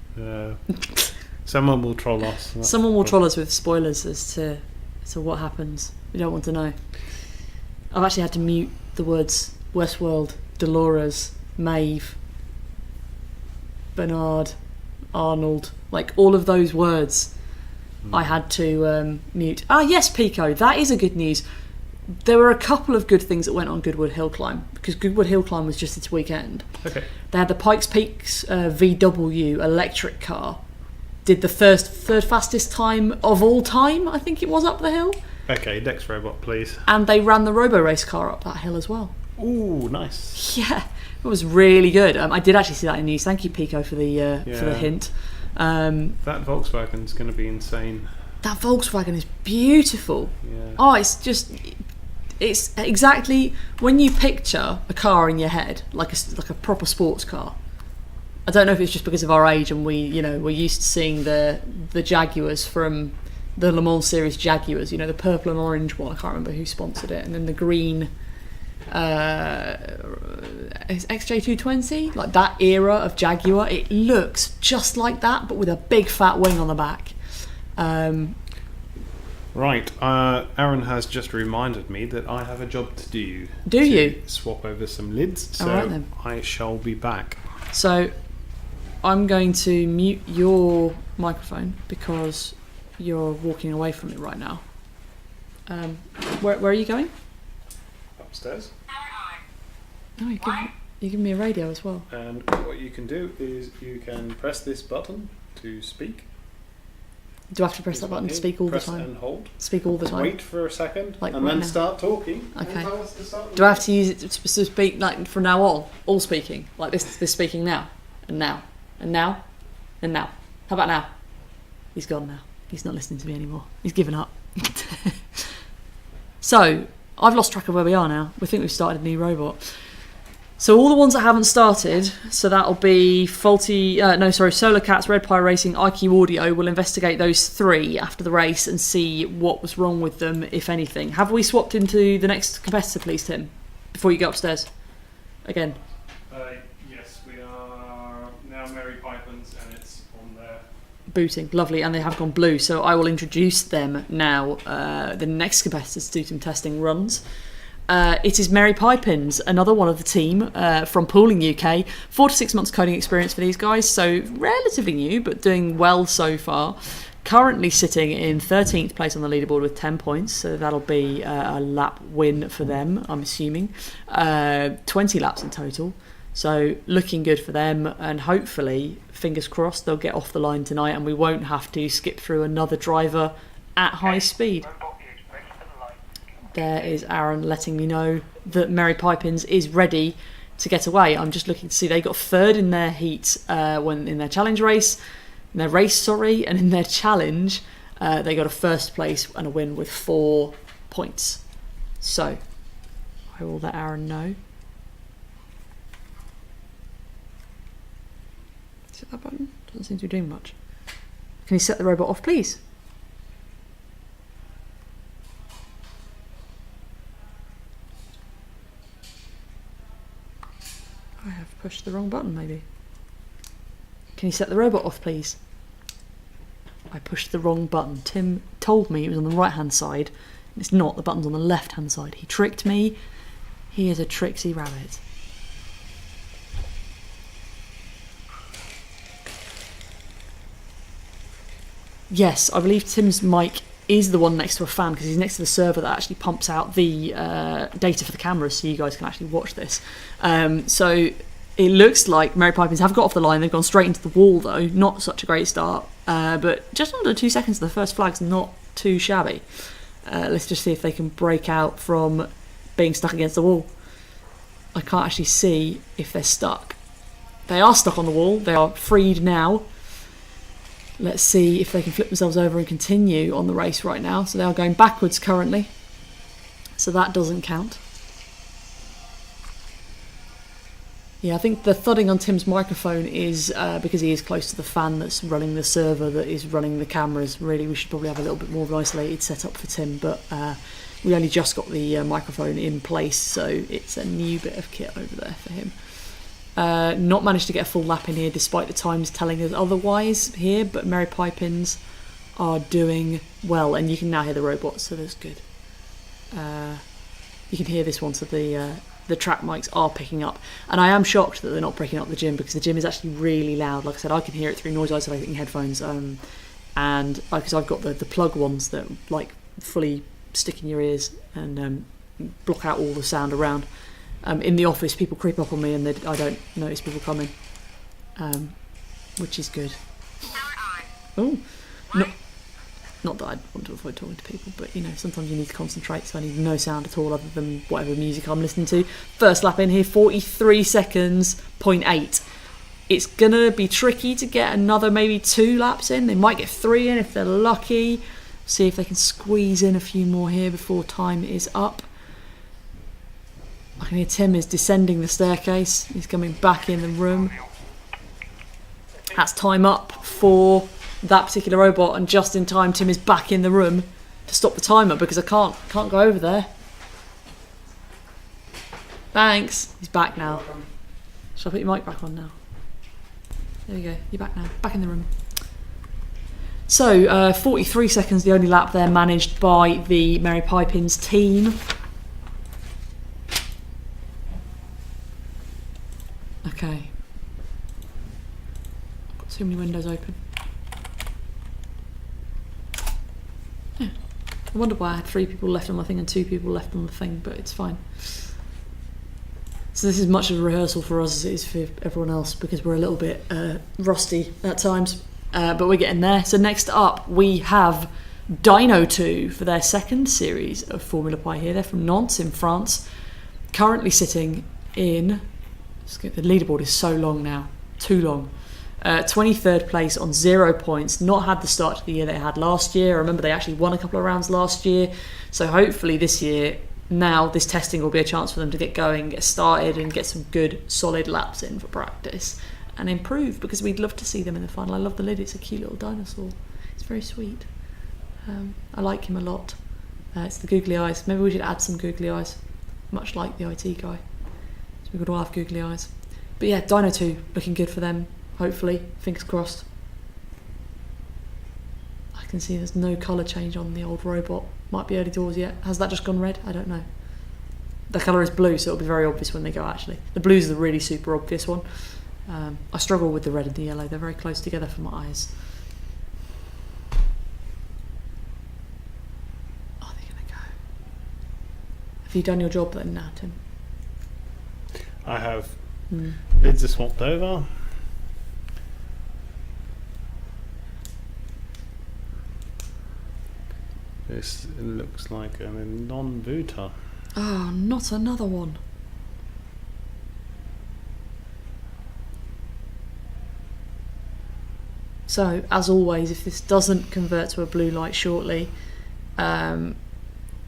Someone will troll us. Someone will troll us with spoilers as to what happens. We don't want to know. I've actually had to mute the words Westworld, Dolores, Maeve, Bernard, Arnold, like all of those words I had to mute. Yes, Pico, that is a good news. There were a couple of good things that went on Goodwood Hill Climb, because Goodwood Hill Climb was just this weekend. Okay. They had the Pikes Peaks VW electric car. Did the third fastest time of all time, I think it was, up the hill. Okay, next robot, please. And they ran the Robo Race car up that hill as well. Ooh, nice. Yeah, it was really good. I did actually see that in news. Thank you, Pico, for the hint. That Volkswagen's going to be insane. That Volkswagen is beautiful. Yeah. Oh, it's exactly when you picture a car in your head, like a proper sports car. I don't know if it's just because of our age and we're used to seeing the Jaguars from the Le Mans Series Jaguars, the purple and orange one. I can't remember who sponsored it, and then the green XJ220, like that era of Jaguar. It looks just like that, but with a big fat wing on the back. Right, Aaron has just reminded me that I have a job to do. Do you? Swap over some lids, so right, then. I shall be back. So I'm going to mute your microphone because you're walking away from it right now. Where are you going? Upstairs. Oh, you give me a radio as well. And what you can do is you can press this button to speak. Do I have to press that button to speak all the time? Press and hold. Speak all the time. Wait for a second, like and right then now. start talking. Okay. And tell us to start Do I have to use it to speak like from now on? All speaking, like this speaking now, and now, and now, and now. How about now? He's gone now. He's not listening to me anymore. He's given up. So I've lost track of where we are now. We think we've started a new robot. So all the ones that haven't started, so that'll be Solar Cats, Red Pie Racing, IQ Audio. We'll investigate those three after the race and see what was wrong with them, if anything. Have we swapped into the next competitor, please, Tim, before you go upstairs? again? Yes, we are now Mary Poppins, and it's on there. Booting, lovely, and they have gone blue, so I will introduce them now. The next competitors to do some testing runs. It is Mary Poppins, another one of the team from Pooling UK. 4 to 6 months coding experience for these guys, so relatively new, but doing well so far. Currently sitting in 13th place on the leaderboard with 10 points, so that'll be a lap win for them, I'm assuming. 20 laps in total, so looking good for them, and hopefully, fingers crossed, they'll get off the line tonight and we won't have to skip through another driver at high speed. There is Aaron letting me know that Mary Poppins is ready to get away. I'm just looking to see, they got third in their heat when in their challenge race. In their race, and in their challenge, they got a first place and a win with 4 points. So, I will let Aaron know. Is it that button? Doesn't seem to be doing much. Can you set the robot off, please? I have pushed the wrong button, maybe. Can you set the robot off, please? I pushed the wrong button. Tim told me it was on the right-hand side. It's not. The button's on the left-hand side. He tricked me. He is a tricksy rabbit. Yes, I believe Tim's mic is the one next to a fan because he's next to the server that actually pumps out the data for the cameras so you guys can actually watch this. So it looks like Mary Poppins have got off the line. They've gone straight into the wall, though. Not such a great start. But just under 2 seconds, the first flag's not too shabby. Let's just see if they can break out from being stuck against the wall. I can't actually see if they're stuck. They are stuck on the wall. They are freed now. Let's see if they can flip themselves over and continue on the race right now. So they are going backwards currently. So that doesn't count. Yeah, I think the thudding on Tim's microphone is because he is close to the fan that's running the server that is running the cameras. Really, we should probably have a little bit more of an isolated setup for Tim, but we only just got the microphone in place, so it's a new bit of kit over there for him. Not managed to get a full lap in here despite the times telling us otherwise here, but Mary Poppins are doing well, and you can now hear the robots, so that's good. You can hear this one, so the track mics are picking up, and I am shocked that they're not breaking up the gym because the gym is actually really loud. Like I said, I can hear it through noise isolating headphones, and because I've got the plug ones that like fully stick in your ears and block out all the sound around. In the office, people creep up on me and I don't notice people coming, which is good. Oh, not that I want to avoid talking to people, but you know, sometimes you need to concentrate, so I need no sound at all other than whatever music I'm listening to. First lap in here, 43 seconds, 0.8. It's gonna be tricky to get another maybe 2 laps in. They might get 3 in if they're lucky. See if they can squeeze in a few more here before time is up. I can hear Tim is descending the staircase. He's coming back in the room. That's time up for that particular robot, and just in time Tim is back in the room to stop the timer because I can't go over there. Thanks. He's back now. Shall I put your mic back on now? There you go. You're back now. Back in the room. So 43 seconds, the only lap there managed by the Mary Poppins team. Okay. I've got too many windows open. Yeah. I wonder why I had 3 people left on my thing and 2 people left on the thing, but it's fine. So this is much of a rehearsal for us as it is for everyone else because we're a little bit rusty at times, but we're getting there. So next up we have Dino 2 for their second series of Formula Pi here. They're from Nantes in France, currently sitting in... The leaderboard is so long now, too long. 23rd place on 0 points, not had the start to the year they had last year. I remember they actually won a couple of rounds last year, so hopefully this year, now this testing will be a chance for them to get going, get started and get some good solid laps in for practice and improve, because we'd love to see them in the final. I love the lid, it's a cute little dinosaur, it's very sweet. I like him a lot. It's the googly eyes, maybe we should add some googly eyes, much like the IT guy. We could all have googly eyes. But yeah, Dino 2 looking good for them. Hopefully, fingers crossed. I can see there's no colour change on the old robot. Might be early doors yet. Has that just gone red? I don't know. The colour is blue, so it'll be very obvious when they go, actually. The blue's the really super obvious one. I struggle with the red and the yellow. They're very close together for my eyes. Are they going to go? Have you done your job then now, Tim? I have. Lids are swapped over. This looks like a non-booter. Oh, not another one. So, as always, if this doesn't convert to a blue light shortly,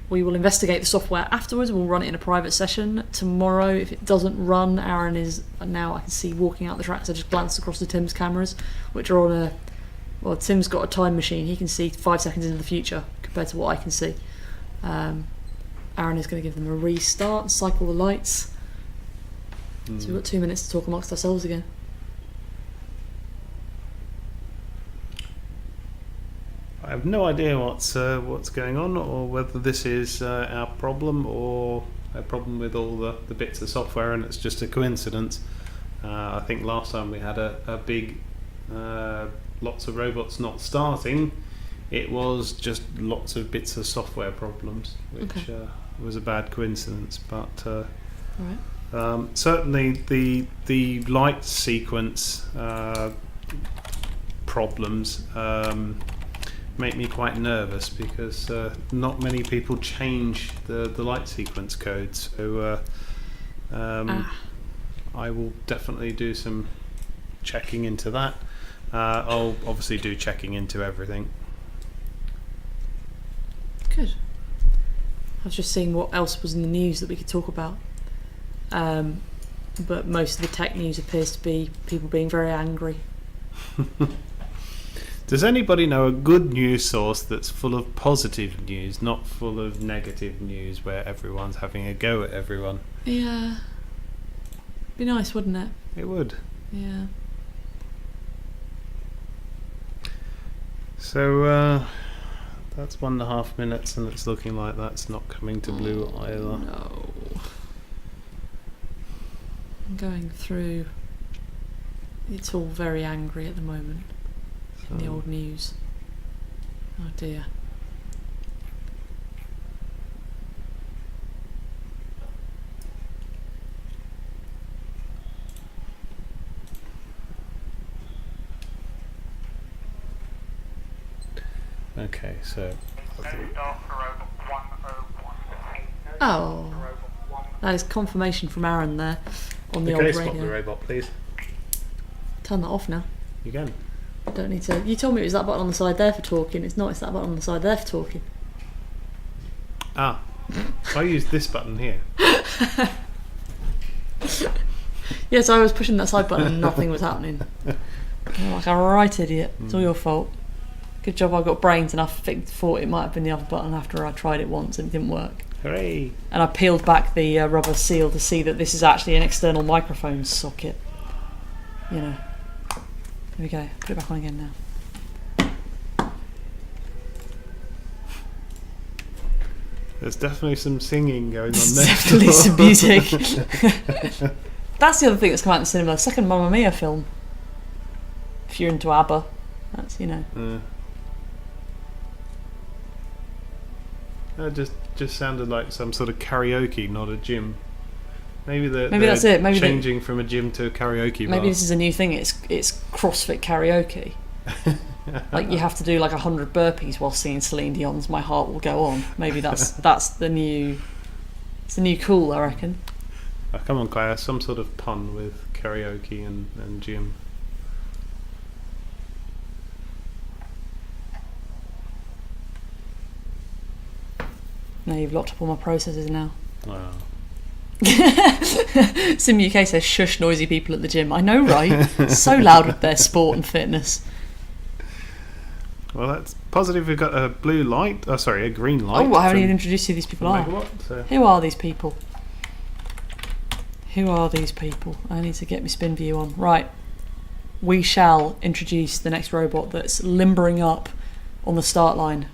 we will investigate the software afterwards. We'll run it in a private session. Tomorrow, if it doesn't run, Aaron is now, I can see, walking out the tracks. I just glanced across to Tim's cameras, which are on a... Well, Tim's got a time machine. He can see 5 seconds into the future compared to what I can see. Aaron is going to give them a restart, cycle the lights. So we've got 2 minutes to talk amongst ourselves again. I have no idea what's going on, or whether this is our problem or a problem with all the bits of software, and it's just a coincidence. I think last time we had a big lots of robots not starting. It was just lots of bits of software problems, which was a bad coincidence. But certainly the light sequence problems make me quite nervous, because not many people change the light sequence code. So I will definitely do some checking into that. I'll obviously do checking into everything. Good. I was just seeing what else was in the news that we could talk about. But most of the tech news appears to be people being very angry. Does anybody know a good news source that's full of positive news, not full of negative news, where everyone's having a go at everyone? Yeah. Be nice, wouldn't it? It would. Yeah. So that's 1.5 minutes, and it's looking like that's not coming to blue either. No. I'm going through. It's all very angry at the moment in the old news. Oh dear. Okay, so. Oh, that is confirmation from Aaron there on the Okay, old spot radio. the robot, please. Turn that off now. You can. I don't need to. You told me it was that button on the side there for talking. It's not. It's that button on the side there for talking. Ah, I used this button here. Yes, I was pushing that side button and nothing was happening. I'm like a right idiot. It's all your fault. Good job I got brains and I thought it might have been the other button after I tried it once and it didn't work. Hooray! And I peeled back the rubber seal to see that this is actually an external microphone socket. You know. There we go. Put it back on again now. There's definitely some singing going on There's there. definitely some music. That's the other thing that's come out in the cinema. The second Mamma Mia film. If you're into ABBA, that's, you know. That just sounded like some sort of karaoke, not a gym. Maybe that's it. Maybe changing from a gym to a karaoke bar. Maybe this is a new thing. It's CrossFit karaoke. Like you have to do like 100 burpees while singing Celine Dion's "My Heart Will Go On." Maybe that's the new. It's the new cool, I reckon. Oh, come on, Claire. Some sort of pun with karaoke and gym. No, you've locked up all my processes now. Oh. Sim UK says shush noisy people at the gym. I know, right? So loud with their sport and fitness. Well, that's positive. We've got a blue light. Oh, sorry, a green light. Oh, I haven't even introduced who these people are. Megawatt, so. Who are these people? Who are these people? I need to get my spin view on. Right. We shall introduce the next robot that's limbering up on the start line.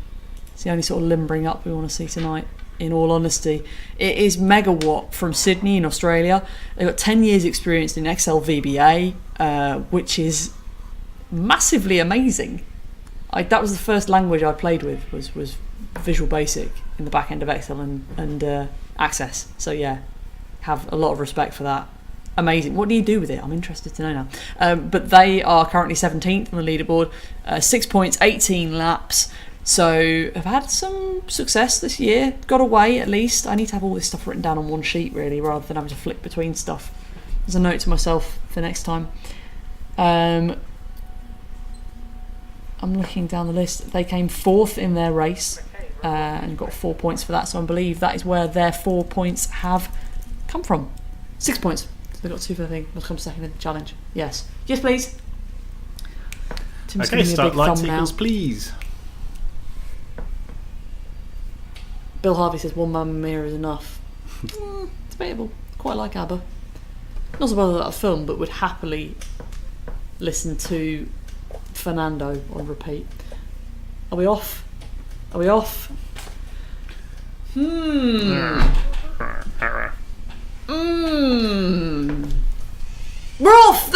It's the only sort of limbering up we want to see tonight, in all honesty. It is Megawatt from Sydney in Australia. They've got 10 years experience in XLVBA, which is massively amazing. That was the first language I played with, was Visual Basic in the back end of Excel and Access. So yeah, have a lot of respect for that. Amazing. What do you do with it? I'm interested to know now. But they are currently 17th on the leaderboard, 6 points, 18 laps. So I've had some success this year. Got away at least. I need to have all this stuff written down on one sheet really, rather than having to flick between stuff. As a note to myself for next time. I'm looking down the list. They came 4th in their race and got 4 points for that. So I believe that is where their 4 points have come from. 6 points. They got 2 for the thing. Must come second in the challenge. Yes. Yes, please. Tim's Okay, giving me a start big lights thumb now. equals, please. Bill Harvey says one Mamma Mia is enough. Debatable. Quite like ABBA. Not so bothered about a film, but would happily listen to Fernando on repeat. Are we off? Are we off? We're off!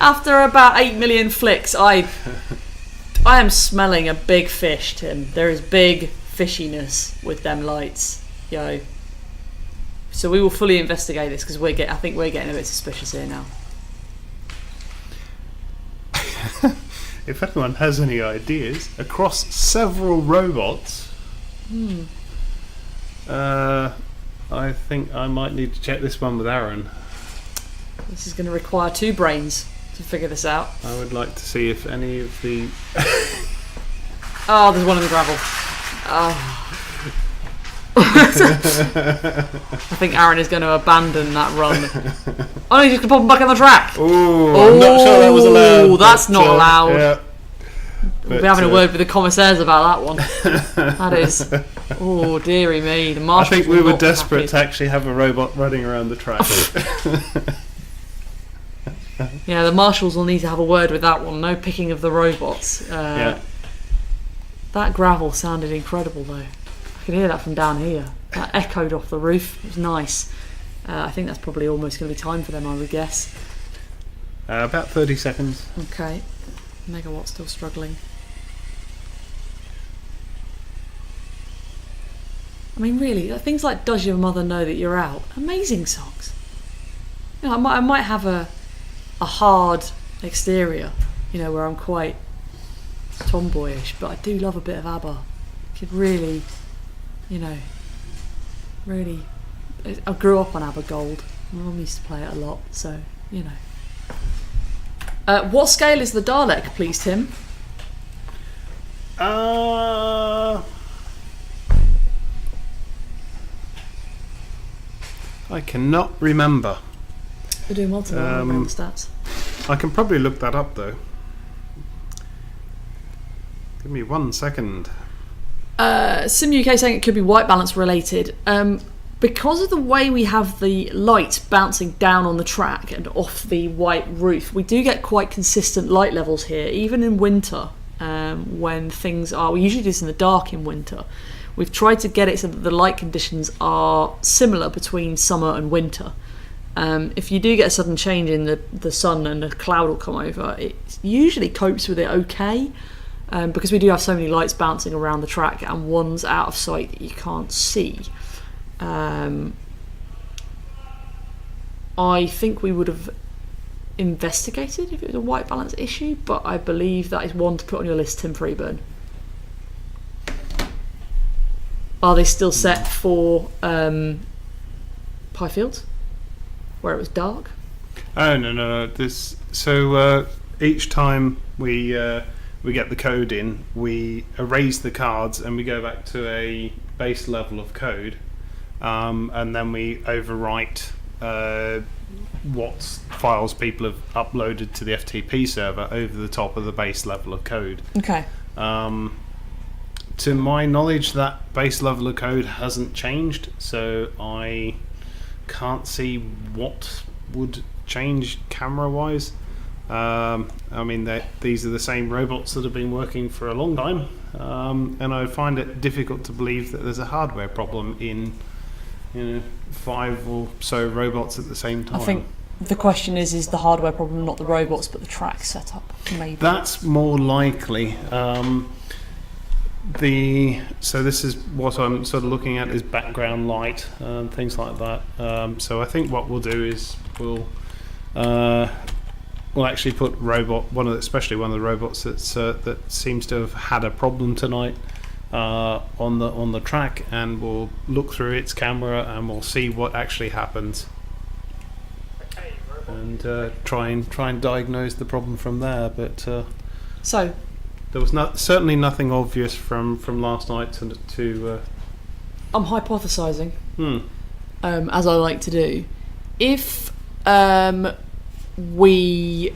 After about 8 million flicks, I am smelling a big fish, Tim. There is big fishiness with them lights, yo. So we will fully investigate this because I think we're getting a bit suspicious here now. If anyone has any ideas across several robots, I think I might need to check this one with Aaron. This is going to require 2 brains to figure this out. I would like to see if any of the... Oh, there's one in the gravel. Oh. I think Aaron is going to abandon that run. Oh no, he's just going to pop him back on the track. Ooh, I'm not sure that was allowed. Oh, that's not allowed. Yeah. We'll be having a word with the commissaires about that one. That is... Oh, dearie me. The I marshals think we will were not be desperate happy. to actually have a robot running around the track. Yeah, the marshals will need to have a word with that one. No picking of the robots. Yeah. That gravel sounded incredible though. I could hear that from down here. That echoed off the roof. It was nice. I think that's probably almost going to be time for them, I would guess. About 30 seconds. Okay. Megawatt still struggling. I mean, really, things like "Does Your Mother Know That You're Out?" Amazing songs. You know, I might have a hard exterior, you know, where I'm quite tomboyish, but I do love a bit of ABBA. Could really, you know, really. I grew up on ABBA Gold. My mum used to play it a lot, so you know. What scale is the Dalek, please, Tim? I cannot remember. We're doing well to around the stats. I can probably look that up though. Give me 1 second. Sim UK saying it could be white balance related. Because of the way we have the light bouncing down on the track and off the white roof, we do get quite consistent light levels here, even in winter. When things are, we usually do this in the dark in winter. We've tried to get it so that the light conditions are similar between summer and winter. If you do get a sudden change in the sun and a cloud will come over, it usually copes with it okay, because we do have so many lights bouncing around the track and one's out of sight that you can't see. I think we would have investigated if it was a white balance issue, but I believe that is one to put on your list, Tim Freeburn. Are they still set for Pie Fields, where it was dark? Oh no. Each time we get the code in, we erase the cards and we go back to a base level of code, and then we overwrite what files people have uploaded to the FTP server over the top of the base level of code. Okay. To my knowledge, that base level of code hasn't changed, so I can't see what would change camera-wise. I mean, these are the same robots that have been working for a long time, and I find it difficult to believe that there's a hardware problem in 5 or so robots at the same time. I think the question is the hardware problem not the robots but the track setup? Maybe that's more likely. So this is what I'm sort of looking at, is background light and things like that. So I think what we'll do is we'll actually put especially one of the robots that seems to have had a problem tonight on the track, and we'll look through its camera and we'll see what actually happens, and try and diagnose the problem from there. But so there was certainly nothing obvious from last night to I'm hypothesising, as I like to do. If we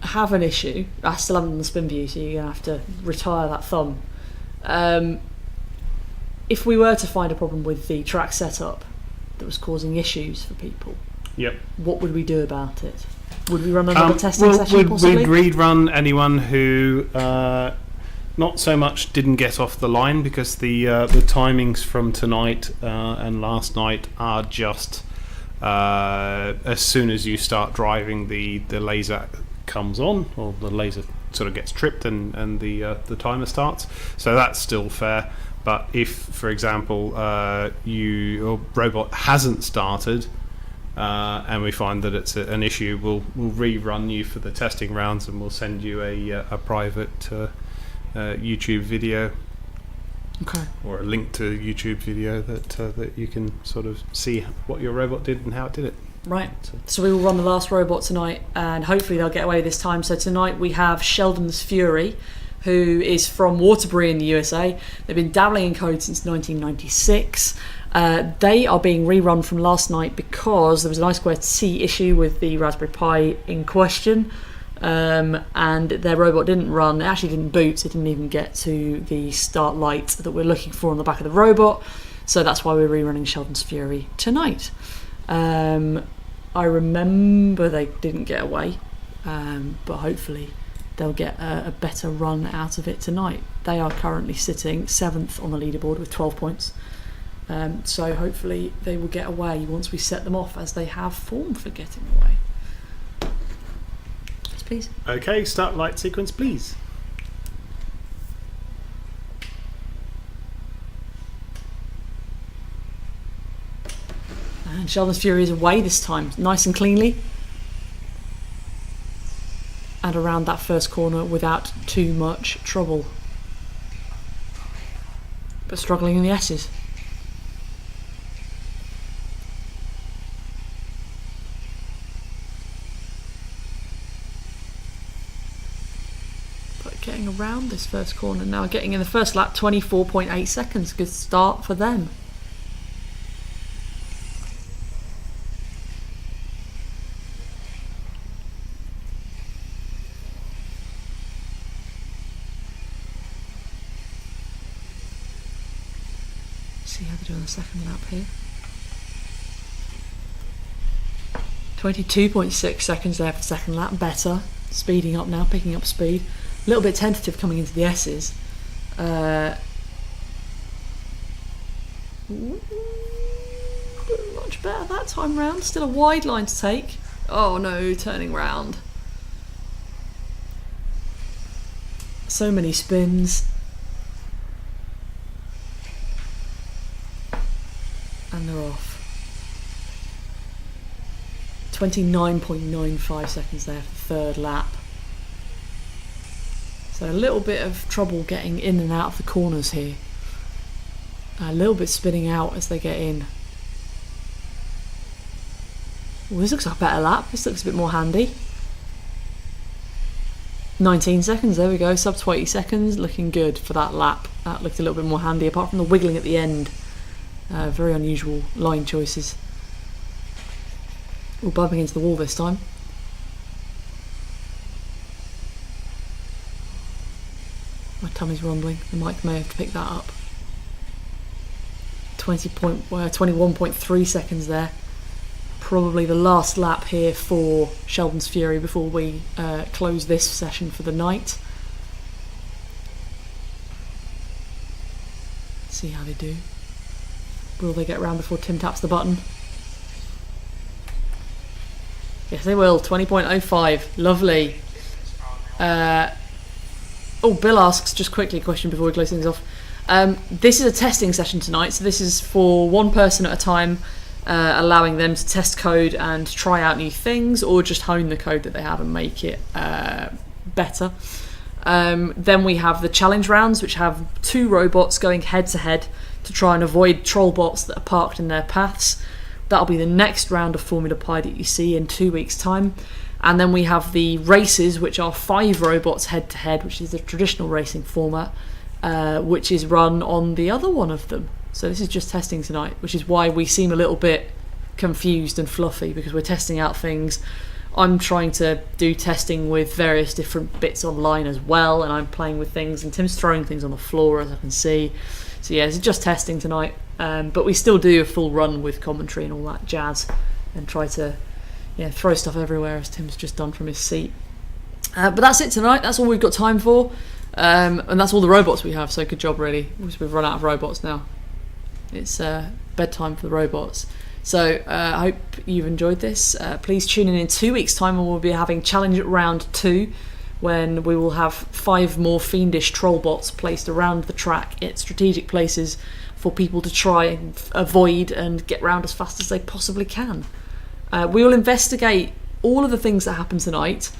have an issue, I still haven't done the spin view, so you're going to have to retire that thumb. If we were to find a problem with the track setup that was causing issues for people, what would we do about it? Would we run another testing session possibly? We'd rerun anyone who not so much didn't get off the line, because the timings from tonight and last night are just as soon as you start driving, the laser comes on, or the laser sort of gets tripped, and the timer starts. So that's still fair. But if, for example, your robot hasn't started, and we find that it's an issue, we'll rerun you for the testing rounds, and we'll send you a private YouTube video, or a link to a YouTube video that you can sort of see what your robot did and how it did it. Right. So we will run the last robot tonight, and hopefully they'll get away this time. So tonight we have Sheldon's Fury, who is from Waterbury in the USA. They've been dabbling in code since 1996. They are being rerun from last night because there was an I2C issue with the Raspberry Pi in question, and their robot didn't run. It actually didn't boot. It didn't even get to the start light that we're looking for on the back of the robot. So that's why we're rerunning Sheldon's Fury tonight. I remember they didn't get away, but hopefully they'll get a better run out of it tonight. They are currently sitting 7th on the leaderboard with 12 points. So hopefully they will get away once we set them off, as they have form for getting away. Yes, please. Okay, start light sequence, please. And Sheldon's Fury is away this time, nice and cleanly. And around that first corner without too much trouble. But struggling in the S's. But getting around this first corner now, getting in the first lap, 24.8 seconds. Good start for them. See how they do on the second lap here. 22.6 seconds there for the second lap, better. Speeding up now, picking up speed. A little bit tentative coming into the S's. Much better that time round. Still a wide line to take. Oh no, turning round. So many spins. And they're off. 29.95 seconds there for the third lap. So a little bit of trouble getting in and out of the corners here. A little bit spinning out as they get in. Well, this looks like a better lap. This looks a bit more handy. 19 seconds, there we go. Sub 20 seconds, looking good for that lap. That looked a little bit more handy, apart from the wiggling at the end. Very unusual line choices. We're bumping into the wall this time. My tummy's rumbling. The mic may have to pick that up. 21.3 seconds there. probably the last lap here for Sheldon's Fury before we close this session for the night. See how they do. Will they get round before Tim taps the button? Yes, they will. 20.05. Lovely. Bill asks, just quickly, a question before we close things off. This is a testing session tonight, so this is for one person at a time, allowing them to test code and try out new things, or just hone the code that they have and make it better. Then we have the challenge rounds, which have 2 robots going head to head to try and avoid troll bots that are parked in their paths. That'll be the next round of Formula Pi that you see in 2 weeks' time. And then we have the races, which are 5 robots head to head, which is the traditional racing format, which is run on the other one of them. So this is just testing tonight, which is why we seem a little bit confused and fluffy, because we're testing out things. I'm trying to do testing with various different bits online as well, and I'm playing with things, and Tim's throwing things on the floor, as I can see. So yeah, it's just testing tonight, but we still do a full run with commentary and all that jazz, and try to throw stuff everywhere, as Tim's just done from his seat. But that's it tonight. That's all we've got time for, and that's all the robots we have. So good job, really. We've run out of robots now. It's bedtime for the robots. So I hope you've enjoyed this. Please tune in 2 weeks' time, and we'll be having challenge round 2, when we will have 5 more fiendish troll bots placed around the track at strategic places for people to try and avoid and get round as fast as they possibly can. We will investigate all of the things that happen tonight.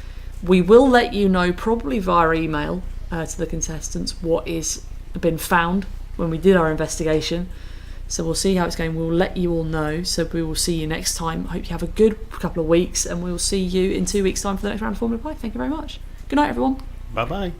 We will let you know, probably via email to the contestants, what is been found when we did our investigation. So we'll see how it's going. We'll let you all know. So we will see you next time. I hope you have a good couple of weeks, and we'll see you in 2 weeks' time for the next round of Formula Pi. Thank you very much. Good night, everyone. Bye bye.